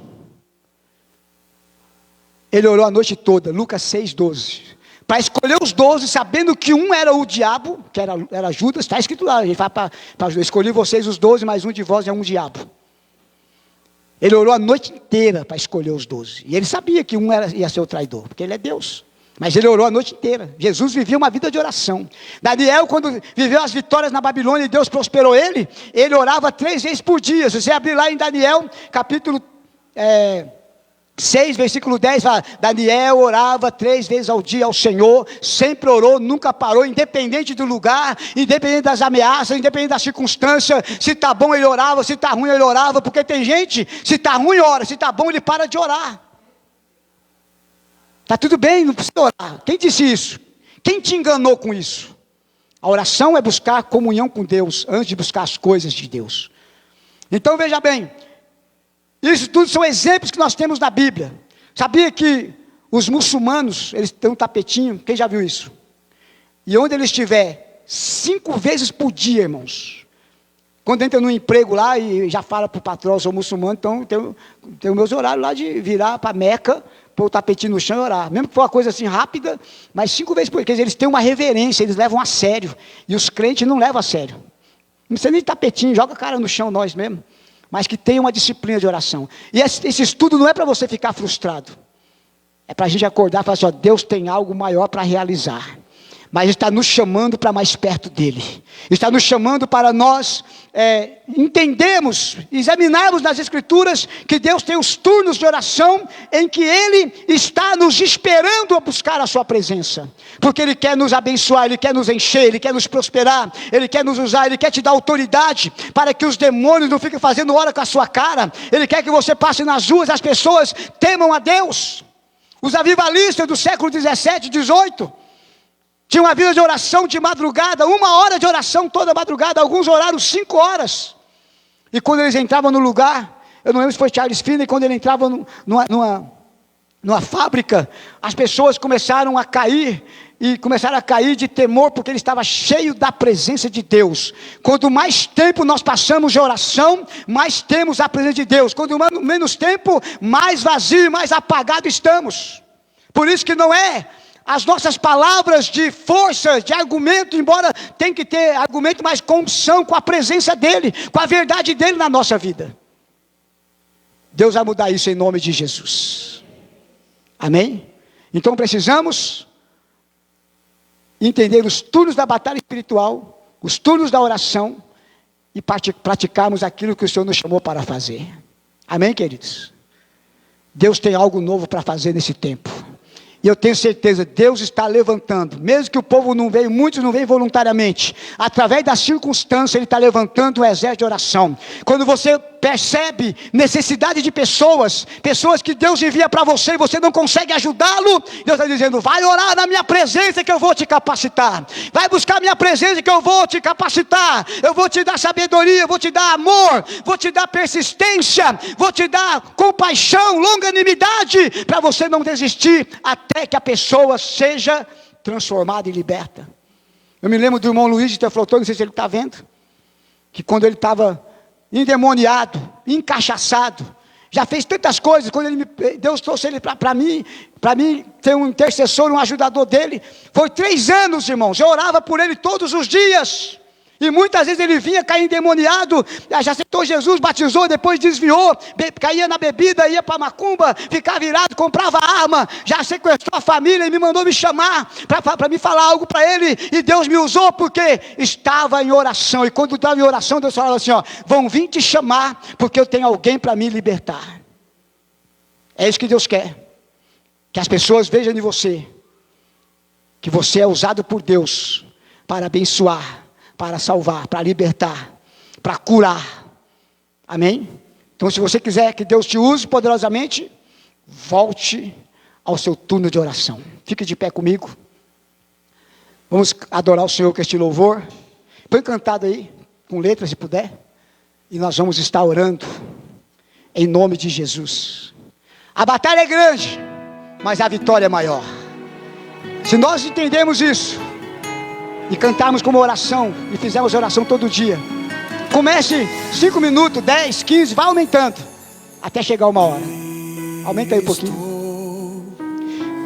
ele orou a noite toda, Lucas 6, 12. para escolher os 12, sabendo que um era o diabo, que era Judas. Está escrito lá, ele fala para Judas: escolhi vocês os 12, mas um de vós é um diabo. Ele orou a noite inteira para escolher os 12, e ele sabia que um ia ser o traidor, porque ele é Deus. Mas ele orou a noite inteira. Jesus vivia uma vida de oração. Daniel, quando viveu as vitórias na Babilônia e Deus prosperou ele orava 3 vezes por dia. Se você abrir lá em Daniel, capítulo 6, versículo 10, fala: Daniel orava 3 vezes ao dia ao Senhor, sempre orou, nunca parou, independente do lugar, independente das ameaças, independente da circunstância. Se está bom ele orava, se está ruim ele orava, porque tem gente, se está ruim ora, se está bom ele para de orar. Está tudo bem, não precisa orar. Quem disse isso? Quem te enganou com isso? A oração é buscar comunhão com Deus, antes de buscar as coisas de Deus. Então veja bem, isso tudo são exemplos que nós temos na Bíblia. Sabia que os muçulmanos, eles têm um tapetinho, quem já viu isso? E onde ele estiver, 5 vezes por dia, irmãos. Quando entra no emprego lá e já fala para o patrão: eu sou muçulmano, então tem os meus horários lá de virar para Meca, pôr o tapetinho no chão e orar. Mesmo que for uma coisa assim rápida, mas 5 vezes por dia. Quer dizer, eles têm uma reverência, eles levam a sério. E os crentes não levam a sério. Não precisa nem de tapetinho, joga a cara no chão nós mesmo. Mas que tem uma disciplina de oração. E esse estudo não é para você ficar frustrado. É para a gente acordar e falar assim: ó, Deus tem algo maior para realizar. Mas está nos chamando para mais perto dEle. Está nos chamando para nós entendermos, examinarmos nas Escrituras que Deus tem os turnos de oração em que Ele está nos esperando a buscar a Sua presença. Porque Ele quer nos abençoar, Ele quer nos encher, Ele quer nos prosperar, Ele quer nos usar, Ele quer te dar autoridade para que os demônios não fiquem fazendo hora com a sua cara. Ele quer que você passe nas ruas, as pessoas temam a Deus. Os avivalistas do século 17, 18... tinha uma vida de oração de madrugada, 1 hora de oração toda madrugada, alguns oraram 5 horas. E quando eles entravam no lugar, eu não lembro se foi Charles Finney, quando ele entrava numa fábrica, as pessoas começaram a cair, e começaram a cair de temor, porque ele estava cheio da presença de Deus. Quanto mais tempo nós passamos de oração, mais temos a presença de Deus. Quanto menos tempo, mais vazio e mais apagado estamos. Por isso que não é as nossas palavras de força, de argumento, embora tenha que ter argumento, mas com unção, com a presença dEle, com a verdade dEle na nossa vida. Deus vai mudar isso em nome de Jesus. Amém? Então precisamos entender os turnos da batalha espiritual, os turnos da oração, e praticarmos aquilo que o Senhor nos chamou para fazer. Amém, queridos? Deus tem algo novo para fazer nesse tempo. E eu tenho certeza, Deus está levantando, mesmo que o povo não veio, muitos não veem voluntariamente, através da circunstância, Ele está levantando um exército de oração. Quando você percebe necessidade de pessoas que Deus envia para você e você não consegue ajudá-lo, Deus está dizendo: vai orar na minha presença que eu vou te capacitar, vai buscar a minha presença que eu vou te capacitar, eu vou te dar sabedoria, vou te dar amor, vou te dar persistência, vou te dar compaixão, longanimidade, para você não desistir, até que a pessoa seja transformada e liberta. Eu me lembro do irmão Luiz de Teoflotão, não sei se ele está vendo, que quando ele estava endemoniado, encachaçado, já fez tantas coisas, quando Deus trouxe ele para mim ter um intercessor, um ajudador dele, foi 3 anos, irmãos, eu orava por ele todos os dias, e muitas vezes ele vinha cair endemoniado, já aceitou Jesus, batizou, depois desviou, caía na bebida, ia para macumba, ficava virado, comprava arma, já sequestrou a família e me mandou me chamar, para me falar algo para ele, e Deus me usou porque estava em oração. E quando estava em oração, Deus falava assim: ó, vão vir te chamar, porque eu tenho alguém para me libertar. É isso que Deus quer, que as pessoas vejam em você, que você é usado por Deus, para abençoar, para salvar, para libertar, para curar. Amém? Então, se você quiser que Deus te use poderosamente, volte ao seu turno de oração. Fique de pé comigo. Vamos adorar o Senhor com este louvor. Põe cantado aí, com letras se puder. E nós vamos estar orando em nome de Jesus. A batalha é grande, mas a vitória é maior. Se nós entendermos isso e cantarmos como oração, e fizermos oração todo dia, comece 5 minutos, 10, 15, vai aumentando, até chegar 1 hora. Aumenta aí um pouquinho.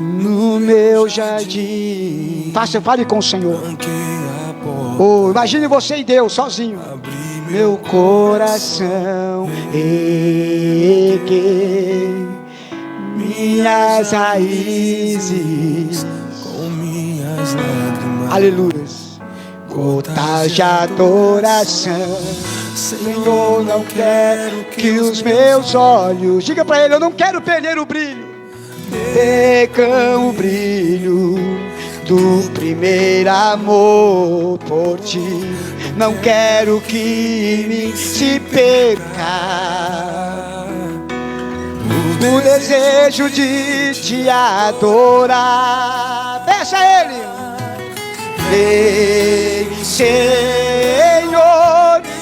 no meu jardim. Fale com o Senhor. Oh, imagine você e Deus sozinho. Meu coração erguei minhas raízes com minhas lágrimas. Aleluia. Gotas de adoração. Senhor, não quero que os meus olhos, diga para Ele, eu não quero perder o brilho. Percam o brilho do primeiro amor por Ti. Não quero que me se perca o desejo de Te adorar. Peça a Ele. Vem, Senhor,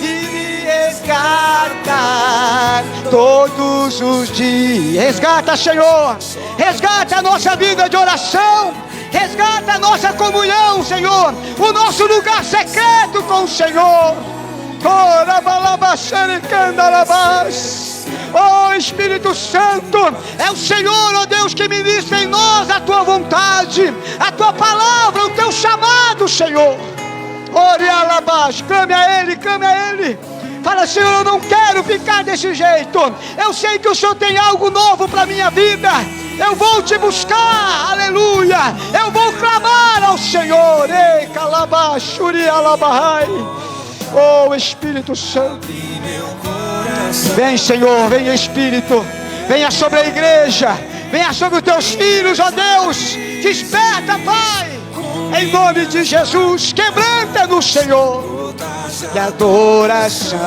e me resgata todos os dias. Resgata, Senhor. Resgata a nossa vida de oração. Resgata a nossa comunhão, Senhor. O nosso lugar secreto com o Senhor. Oh Espírito Santo, é o Senhor, ó Deus, que ministra em nós a Tua vontade, a Tua palavra, o Teu chamado, Senhor. Ore alabás, clame a Ele, clame a Ele. Fala, Senhor, eu não quero ficar desse jeito. Eu sei que o Senhor tem algo novo para a minha vida. Eu vou Te buscar, aleluia. Eu vou clamar ao Senhor. Ei, calabás, uri alabahai. Oh Espírito Santo, vem, Senhor, vem Espírito, venha sobre a igreja, venha sobre os Teus filhos, ó Deus, desperta, Pai, em nome de Jesus, quebranta-nos, Senhor, de adoração.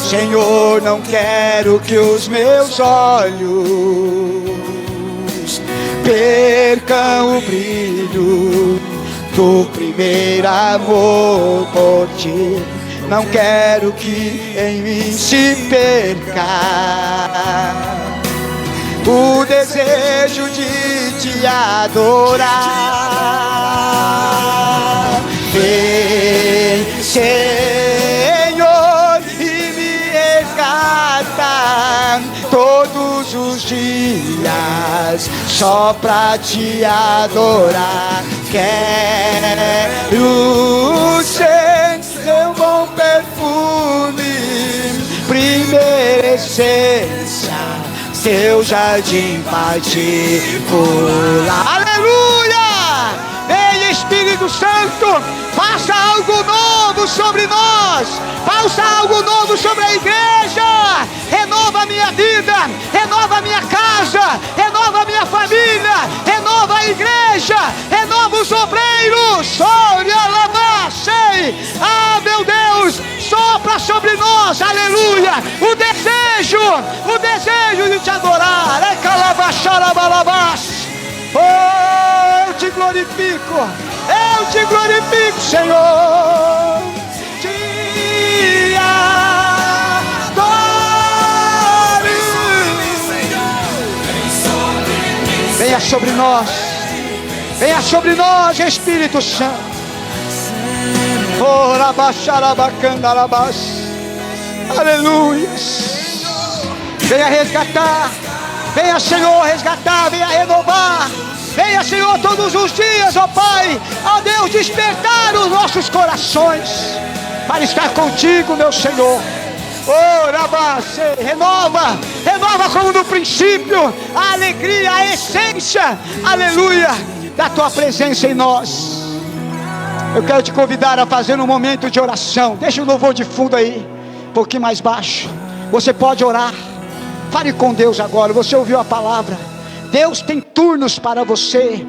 Senhor, não quero que os meus olhos percam o brilho do primeiro amor por Ti. Não quero que em mim se perca o desejo de Te adorar. Vem, Senhor, e me resgata todos os dias só pra Te adorar. Quero ser Teu bom perfume, primeira essência, Teu jardim particular. Aleluia! Vem Espírito Santo, faça algo novo sobre nós, faça algo novo sobre a igreja. Renova a minha vida, renova a minha casa, renova a minha família, renova a igreja, renova os obreiros. Ah, meu Deus, sopra sobre nós, aleluia, o desejo de Te adorar. É calabacharabalabash. Oh, eu Te glorifico, Senhor. Te adoro. Venha sobre nós, Espírito Santo. Oh, rabacharabacandalabas. Aleluia. Venha resgatar, venha, Senhor, resgatar, venha renovar. Venha, Senhor, todos os dias, ó Pai, ó Deus, despertar os nossos corações para estar contigo, meu Senhor. Oh, Rabase, renova como no princípio, a alegria, a essência, aleluia, da Tua presença em nós. Eu quero te convidar a fazer um momento de oração. Deixa o louvor de fundo aí, um pouquinho mais baixo. Você pode orar. Fale com Deus agora. Você ouviu a palavra. Deus tem turnos para você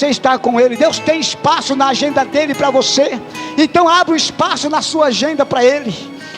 estar com Ele. Deus tem espaço na agenda dEle para você. Então abra um espaço na sua agenda para Ele.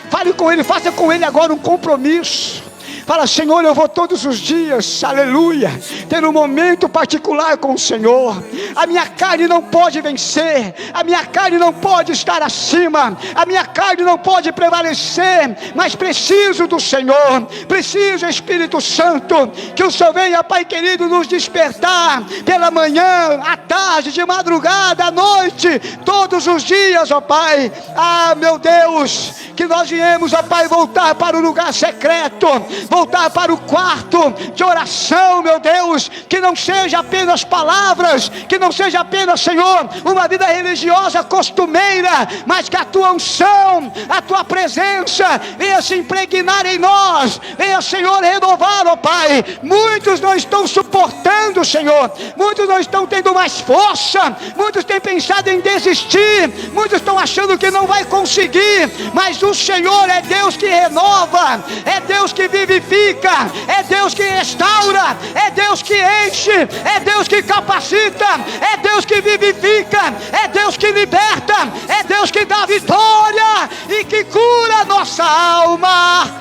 Fale com Ele, faça com Ele agora um compromisso. Fala, Senhor, eu vou todos os dias, aleluia, ter um momento particular com o Senhor. A minha carne não pode vencer, a minha carne não pode estar acima, a minha carne não pode prevalecer, mas preciso do Senhor, preciso, Espírito Santo, que o Senhor venha, Pai querido, nos despertar pela manhã, à tarde, de madrugada, à noite, todos os dias, ó Pai. Ah, meu Deus, que nós viemos, ó Pai, voltar para o lugar secreto, voltar para o quarto de oração, meu Deus, que não seja apenas palavras, que não seja apenas, Senhor, uma vida religiosa costumeira, mas que a tua unção, a tua presença venha se impregnar em nós, venha, Senhor, renovar, ó Pai. Muitos não estão suportando, Senhor, muitos não estão tendo mais força, muitos têm pensado em desistir, muitos estão achando que não vai conseguir, mas o Senhor é Deus que renova, é Deus que vivifica, é Deus que restaura, é Deus que enche, é Deus que capacita, é Deus que vivifica, é Deus que liberta, é Deus que dá vitória e que cura a nossa alma.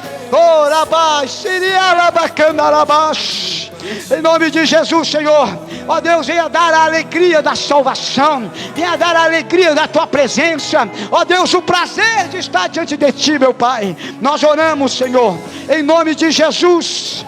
Em nome de Jesus, Senhor, ó Deus, venha dar a alegria da salvação, venha dar a alegria da tua presença, ó Deus, o prazer de estar diante de ti, meu Pai. Nós oramos, Senhor, em nome de Jesus,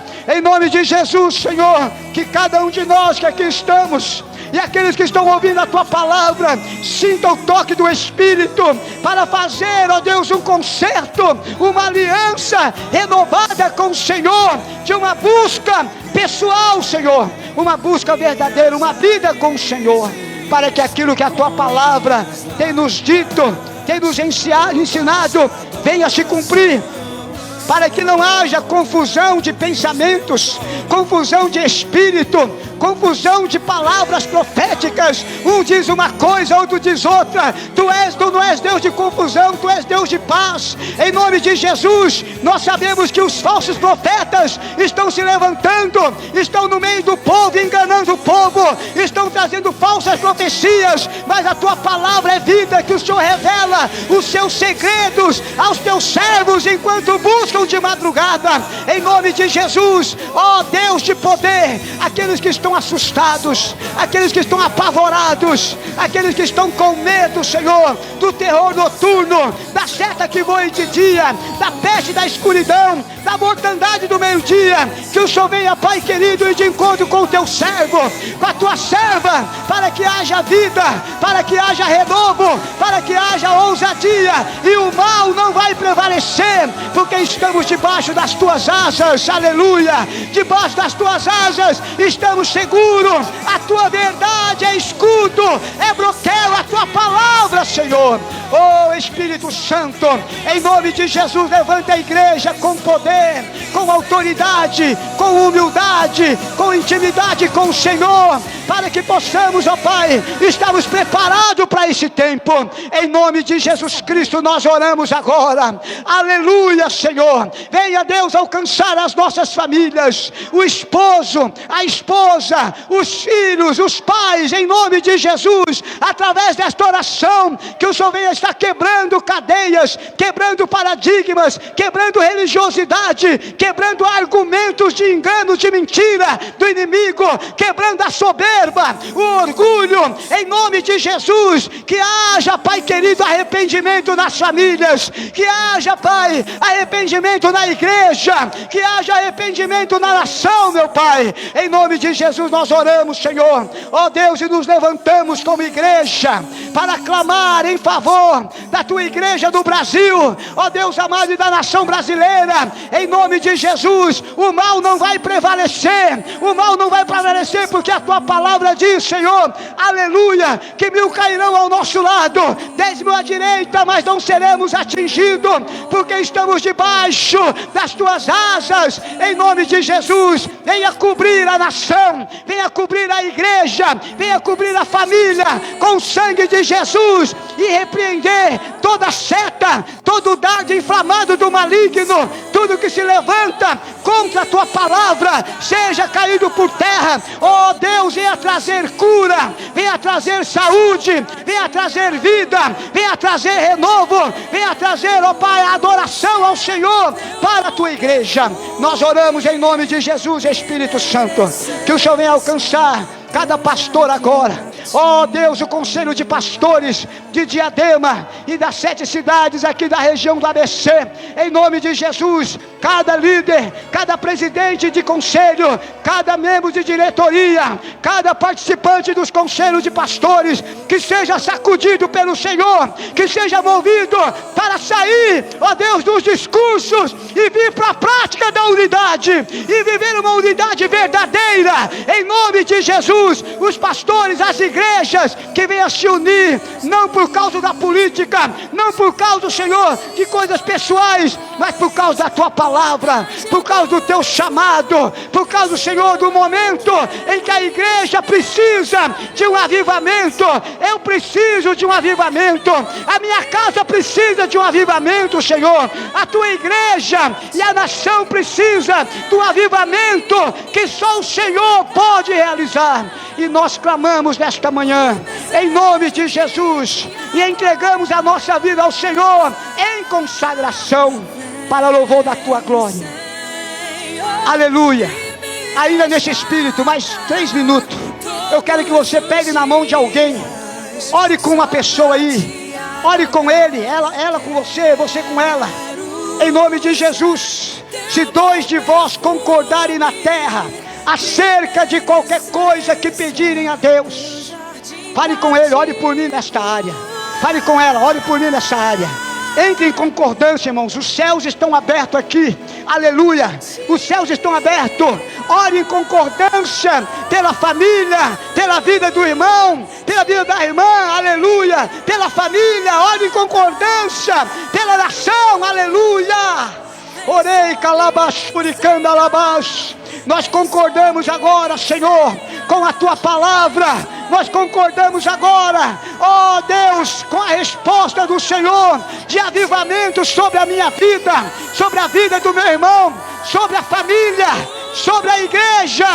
Senhor, que cada um de nós que aqui estamos e aqueles que estão ouvindo a tua palavra sintam o toque do Espírito para fazer, ó Deus, um concerto, uma aliança renovada com o Senhor, de uma busca pessoal, Senhor, uma busca verdadeira, uma vida com o Senhor, para que aquilo que a tua palavra tem nos dito, tem nos ensinado, venha se cumprir, para que não haja confusão de pensamentos, confusão de espírito, confusão de palavras proféticas. Um diz uma coisa, outro diz outra. Tu não és Deus de confusão, tu és Deus de paz. Em nome de Jesus, nós sabemos que os falsos profetas estão se levantando, estão no meio do povo, enganando o povo, estão trazendo falsas profecias, mas a tua palavra é vida, que o Senhor revela os seus segredos aos teus servos enquanto buscam de madrugada. Em nome de Jesus, ó Deus de poder, aqueles que estão assustados, aqueles que estão apavorados, aqueles que estão com medo, Senhor, do terror noturno, da seta que voa de dia, da peste da escuridão, da mortandade do meio-dia, que o Senhor venha, Pai querido, e de encontro com o teu servo, com a tua serva, para que haja vida, para que haja renovo, para que haja ousadia, e o mal não vai prevalecer, porque estamos debaixo das tuas asas, aleluia, debaixo das tuas asas estamos seguros, a tua verdade é escudo, é broquel, a tua palavra, Senhor. Oh Espírito Santo, em nome de Jesus, levanta a igreja com poder, com autoridade, com humildade, com intimidade com o Senhor, para que possamos, ó Pai, estarmos preparados para esse tempo. Em nome de Jesus Cristo nós oramos agora, aleluia, Senhor. Venha, Deus, alcançar as nossas famílias, o esposo, a esposa, os filhos, os pais, em nome de Jesus, através desta oração, que o Senhor venha estar quebrando cadeias, quebrando paradigmas, quebrando religiosidade, quebrando argumentos de engano, de mentira do inimigo, quebrando a soberba, o orgulho, em nome de Jesus. Que haja, Pai querido, arrependimento nas famílias, que haja, Pai, arrependimento na igreja, que haja arrependimento na nação, meu Pai. Em nome de Jesus nós oramos, Senhor, ó Deus, e nos levantamos como igreja para clamar em favor da tua igreja do Brasil, ó Deus amado, e da nação brasileira. Em nome de Jesus, o mal não vai prevalecer, o mal não vai prevalecer, porque a tua palavra diz, Senhor, aleluia, que 1000 cairão ao nosso lado, 10.000 à direita, mas não seremos atingidos, porque estamos debaixo das tuas asas. Em nome de Jesus, venha cobrir a nação, venha cobrir a igreja, venha cobrir a família com o sangue de Jesus, e repreender toda seta, todo dardo inflamado do maligno, tudo que se levanta contra a tua palavra seja caído por terra. Oh Deus, venha trazer cura, venha trazer saúde, venha trazer vida, venha trazer renovo, venha trazer, ó Pai, adoração ao Senhor para a tua igreja. Nós oramos em nome de Jesus, Espírito Santo, que o Senhor venha alcançar cada pastor agora. Ó Deus, o conselho de pastores de Diadema e das 7 cidades aqui da região do ABC, em nome de Jesus, cada líder, cada presidente de conselho, cada membro de diretoria, cada participante dos conselhos de pastores, que seja sacudido pelo Senhor, que seja movido para sair, ó Deus, dos discursos e vir para a prática da unidade e viver uma unidade verdadeira, em nome de Jesus. Os pastores, as igrejas que venham se unir, não por causa da política, não por causa, Senhor, de coisas pessoais, mas por causa da tua palavra, por causa do teu chamado, por causa, Senhor, do momento em que a igreja precisa de um avivamento. Eu preciso de um avivamento, a minha casa precisa de um avivamento, Senhor, a tua igreja e a nação precisa de um avivamento que só o Senhor pode realizar. E nós clamamos nesta manhã, em nome de Jesus, e entregamos a nossa vida ao Senhor em consagração, para louvor da tua glória. Aleluia. Ainda nesse espírito, mais 3 minutos. Eu quero que você pegue na mão de alguém, ore com uma pessoa aí, ore com ele, ela com você, você com ela, em nome de Jesus. Se 2 de vós concordarem na terra acerca de qualquer coisa que pedirem a Deus, fale com ele, ore por mim nesta área, fale com ela, ore por mim nessa área. Entre em concordância, irmãos, os céus estão abertos aqui, aleluia, os céus estão abertos. Ore em concordância pela família, pela vida do irmão, pela vida da irmã, aleluia, pela família. Ore em concordância pela nação, aleluia. Orei, calabashuricanda alabash. Nós concordamos agora, Senhor, com a tua palavra. Nós concordamos agora, ó Deus, com a resposta do Senhor de avivamento sobre a minha vida, sobre a vida do meu irmão, sobre a família, sobre a igreja.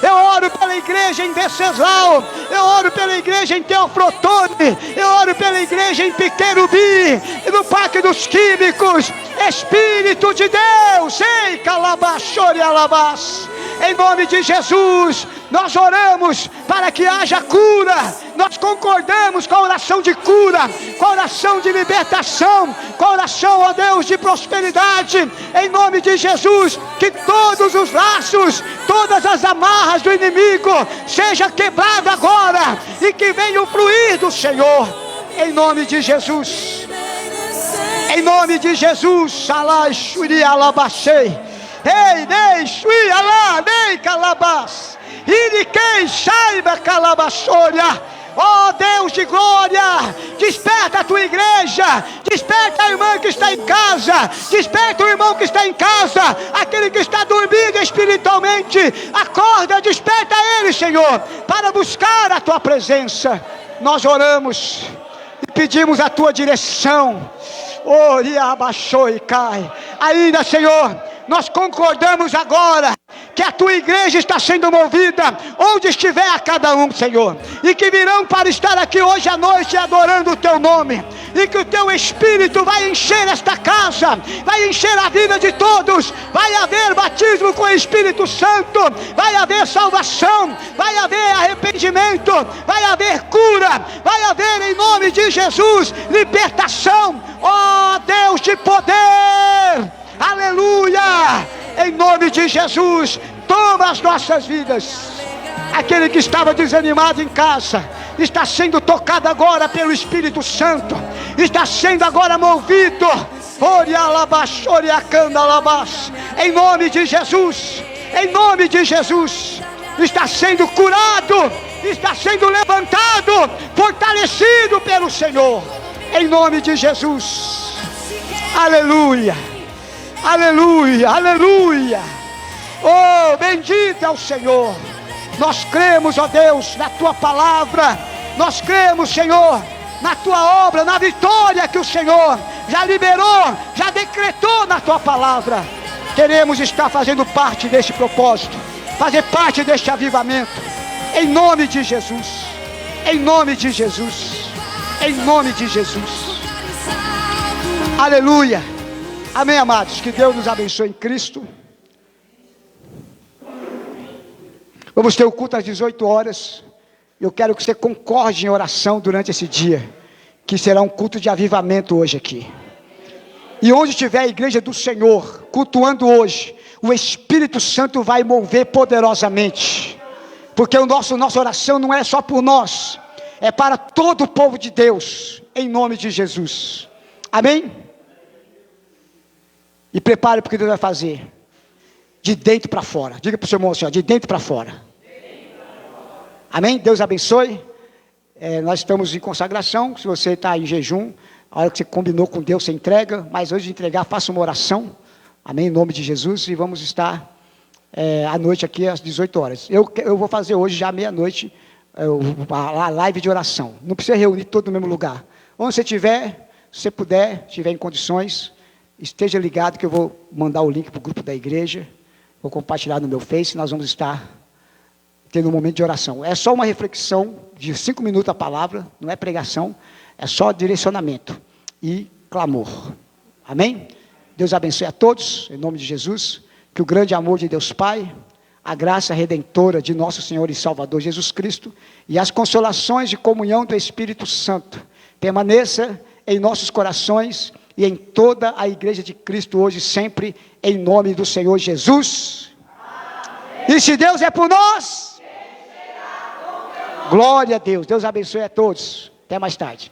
Eu oro pela igreja em Venceslau, eu oro pela igreja em Teoflotone, eu oro pela igreja em Piquerubi, no Parque dos Químicos. Espírito de Deus, ei, calabashore alabás. Em nome de Jesus, nós oramos para que haja cura. Nós concordamos com a oração de cura, com a oração de libertação, com a oração, ó Deus, de prosperidade. Em nome de Jesus, que todos os laços, todas as amarras do inimigo seja quebrado agora e que venha o fluir do Senhor. Em nome de Jesus. Em nome de Jesus. Alá, Shuri, Alabachei. Ei, nei, Shuri, Alá, nei, Calabás. Iriquei, Shaiba, Calabachória. Oh Deus de glória, desperta a tua igreja, desperta a irmã que está em casa, desperta o irmão que está em casa, aquele que está dormindo espiritualmente, acorda, desperta ele, Senhor, para buscar a tua presença. Nós oramos e pedimos a tua direção. Oria abaixou e cai. Ainda, Senhor, nós concordamos agora que a tua igreja está sendo movida onde estiver a cada um, Senhor, e que virão para estar aqui hoje à noite adorando o teu nome, e que o teu Espírito vai encher esta casa, vai encher a vida de todos. Vai haver batismo com o Espírito Santo, vai haver salvação, vai haver arrependimento, vai haver cura, vai haver, em nome de Jesus, libertação. Ó Deus de poder, aleluia, em nome de Jesus, toma as nossas vidas. Aquele que estava desanimado em casa está sendo tocado agora pelo Espírito Santo, está sendo agora movido. Em nome de Jesus, em nome de Jesus, está sendo curado, está sendo levantado, fortalecido pelo Senhor, em nome de Jesus. Aleluia, aleluia, aleluia. Oh, bendito é o Senhor. Nós cremos, ó Deus, na tua palavra. Nós cremos, Senhor, na tua obra, na vitória que o Senhor já liberou, já decretou na tua palavra. Queremos estar fazendo parte deste propósito, fazer parte deste avivamento, em nome de Jesus, em nome de Jesus, em nome de Jesus. Aleluia. Amém, amados. Que Deus nos abençoe em Cristo. Vamos ter o culto às 18 horas. Eu quero que você concorde em oração durante esse dia, que será um culto de avivamento hoje aqui. E onde estiver a igreja do Senhor, cultuando hoje, o Espírito Santo vai mover poderosamente. Porque nossa oração não é só por nós, é para todo o povo de Deus, em nome de Jesus. Amém? E prepare porque Deus vai fazer. De dentro para fora. Diga para o seu irmão assim, ó, de dentro para fora. Amém? Deus abençoe. Nós estamos em consagração. Se você está em jejum, a hora que você combinou com Deus, você entrega. Mas antes de entregar, faça uma oração. Amém? Em nome de Jesus. E vamos estar à noite aqui às 18 horas. Eu vou fazer hoje já meia-noite a live de oração. Não precisa reunir todo no mesmo lugar. Onde você estiver, se você puder, estiver em condições, esteja ligado que eu vou mandar o link para o grupo da igreja. Vou compartilhar no meu Face, nós vamos estar tendo um momento de oração. É só uma reflexão de 5 minutos a palavra, não é pregação, é só direcionamento e clamor. Amém? Deus abençoe a todos, em nome de Jesus, que o grande amor de Deus Pai, a graça redentora de nosso Senhor e Salvador Jesus Cristo e as consolações de comunhão do Espírito Santo permaneça em nossos corações e em toda a igreja de Cristo hoje, sempre, em nome do Senhor Jesus. Amém. E se Deus é por nós, glória a Deus. Deus abençoe a todos. Até mais tarde.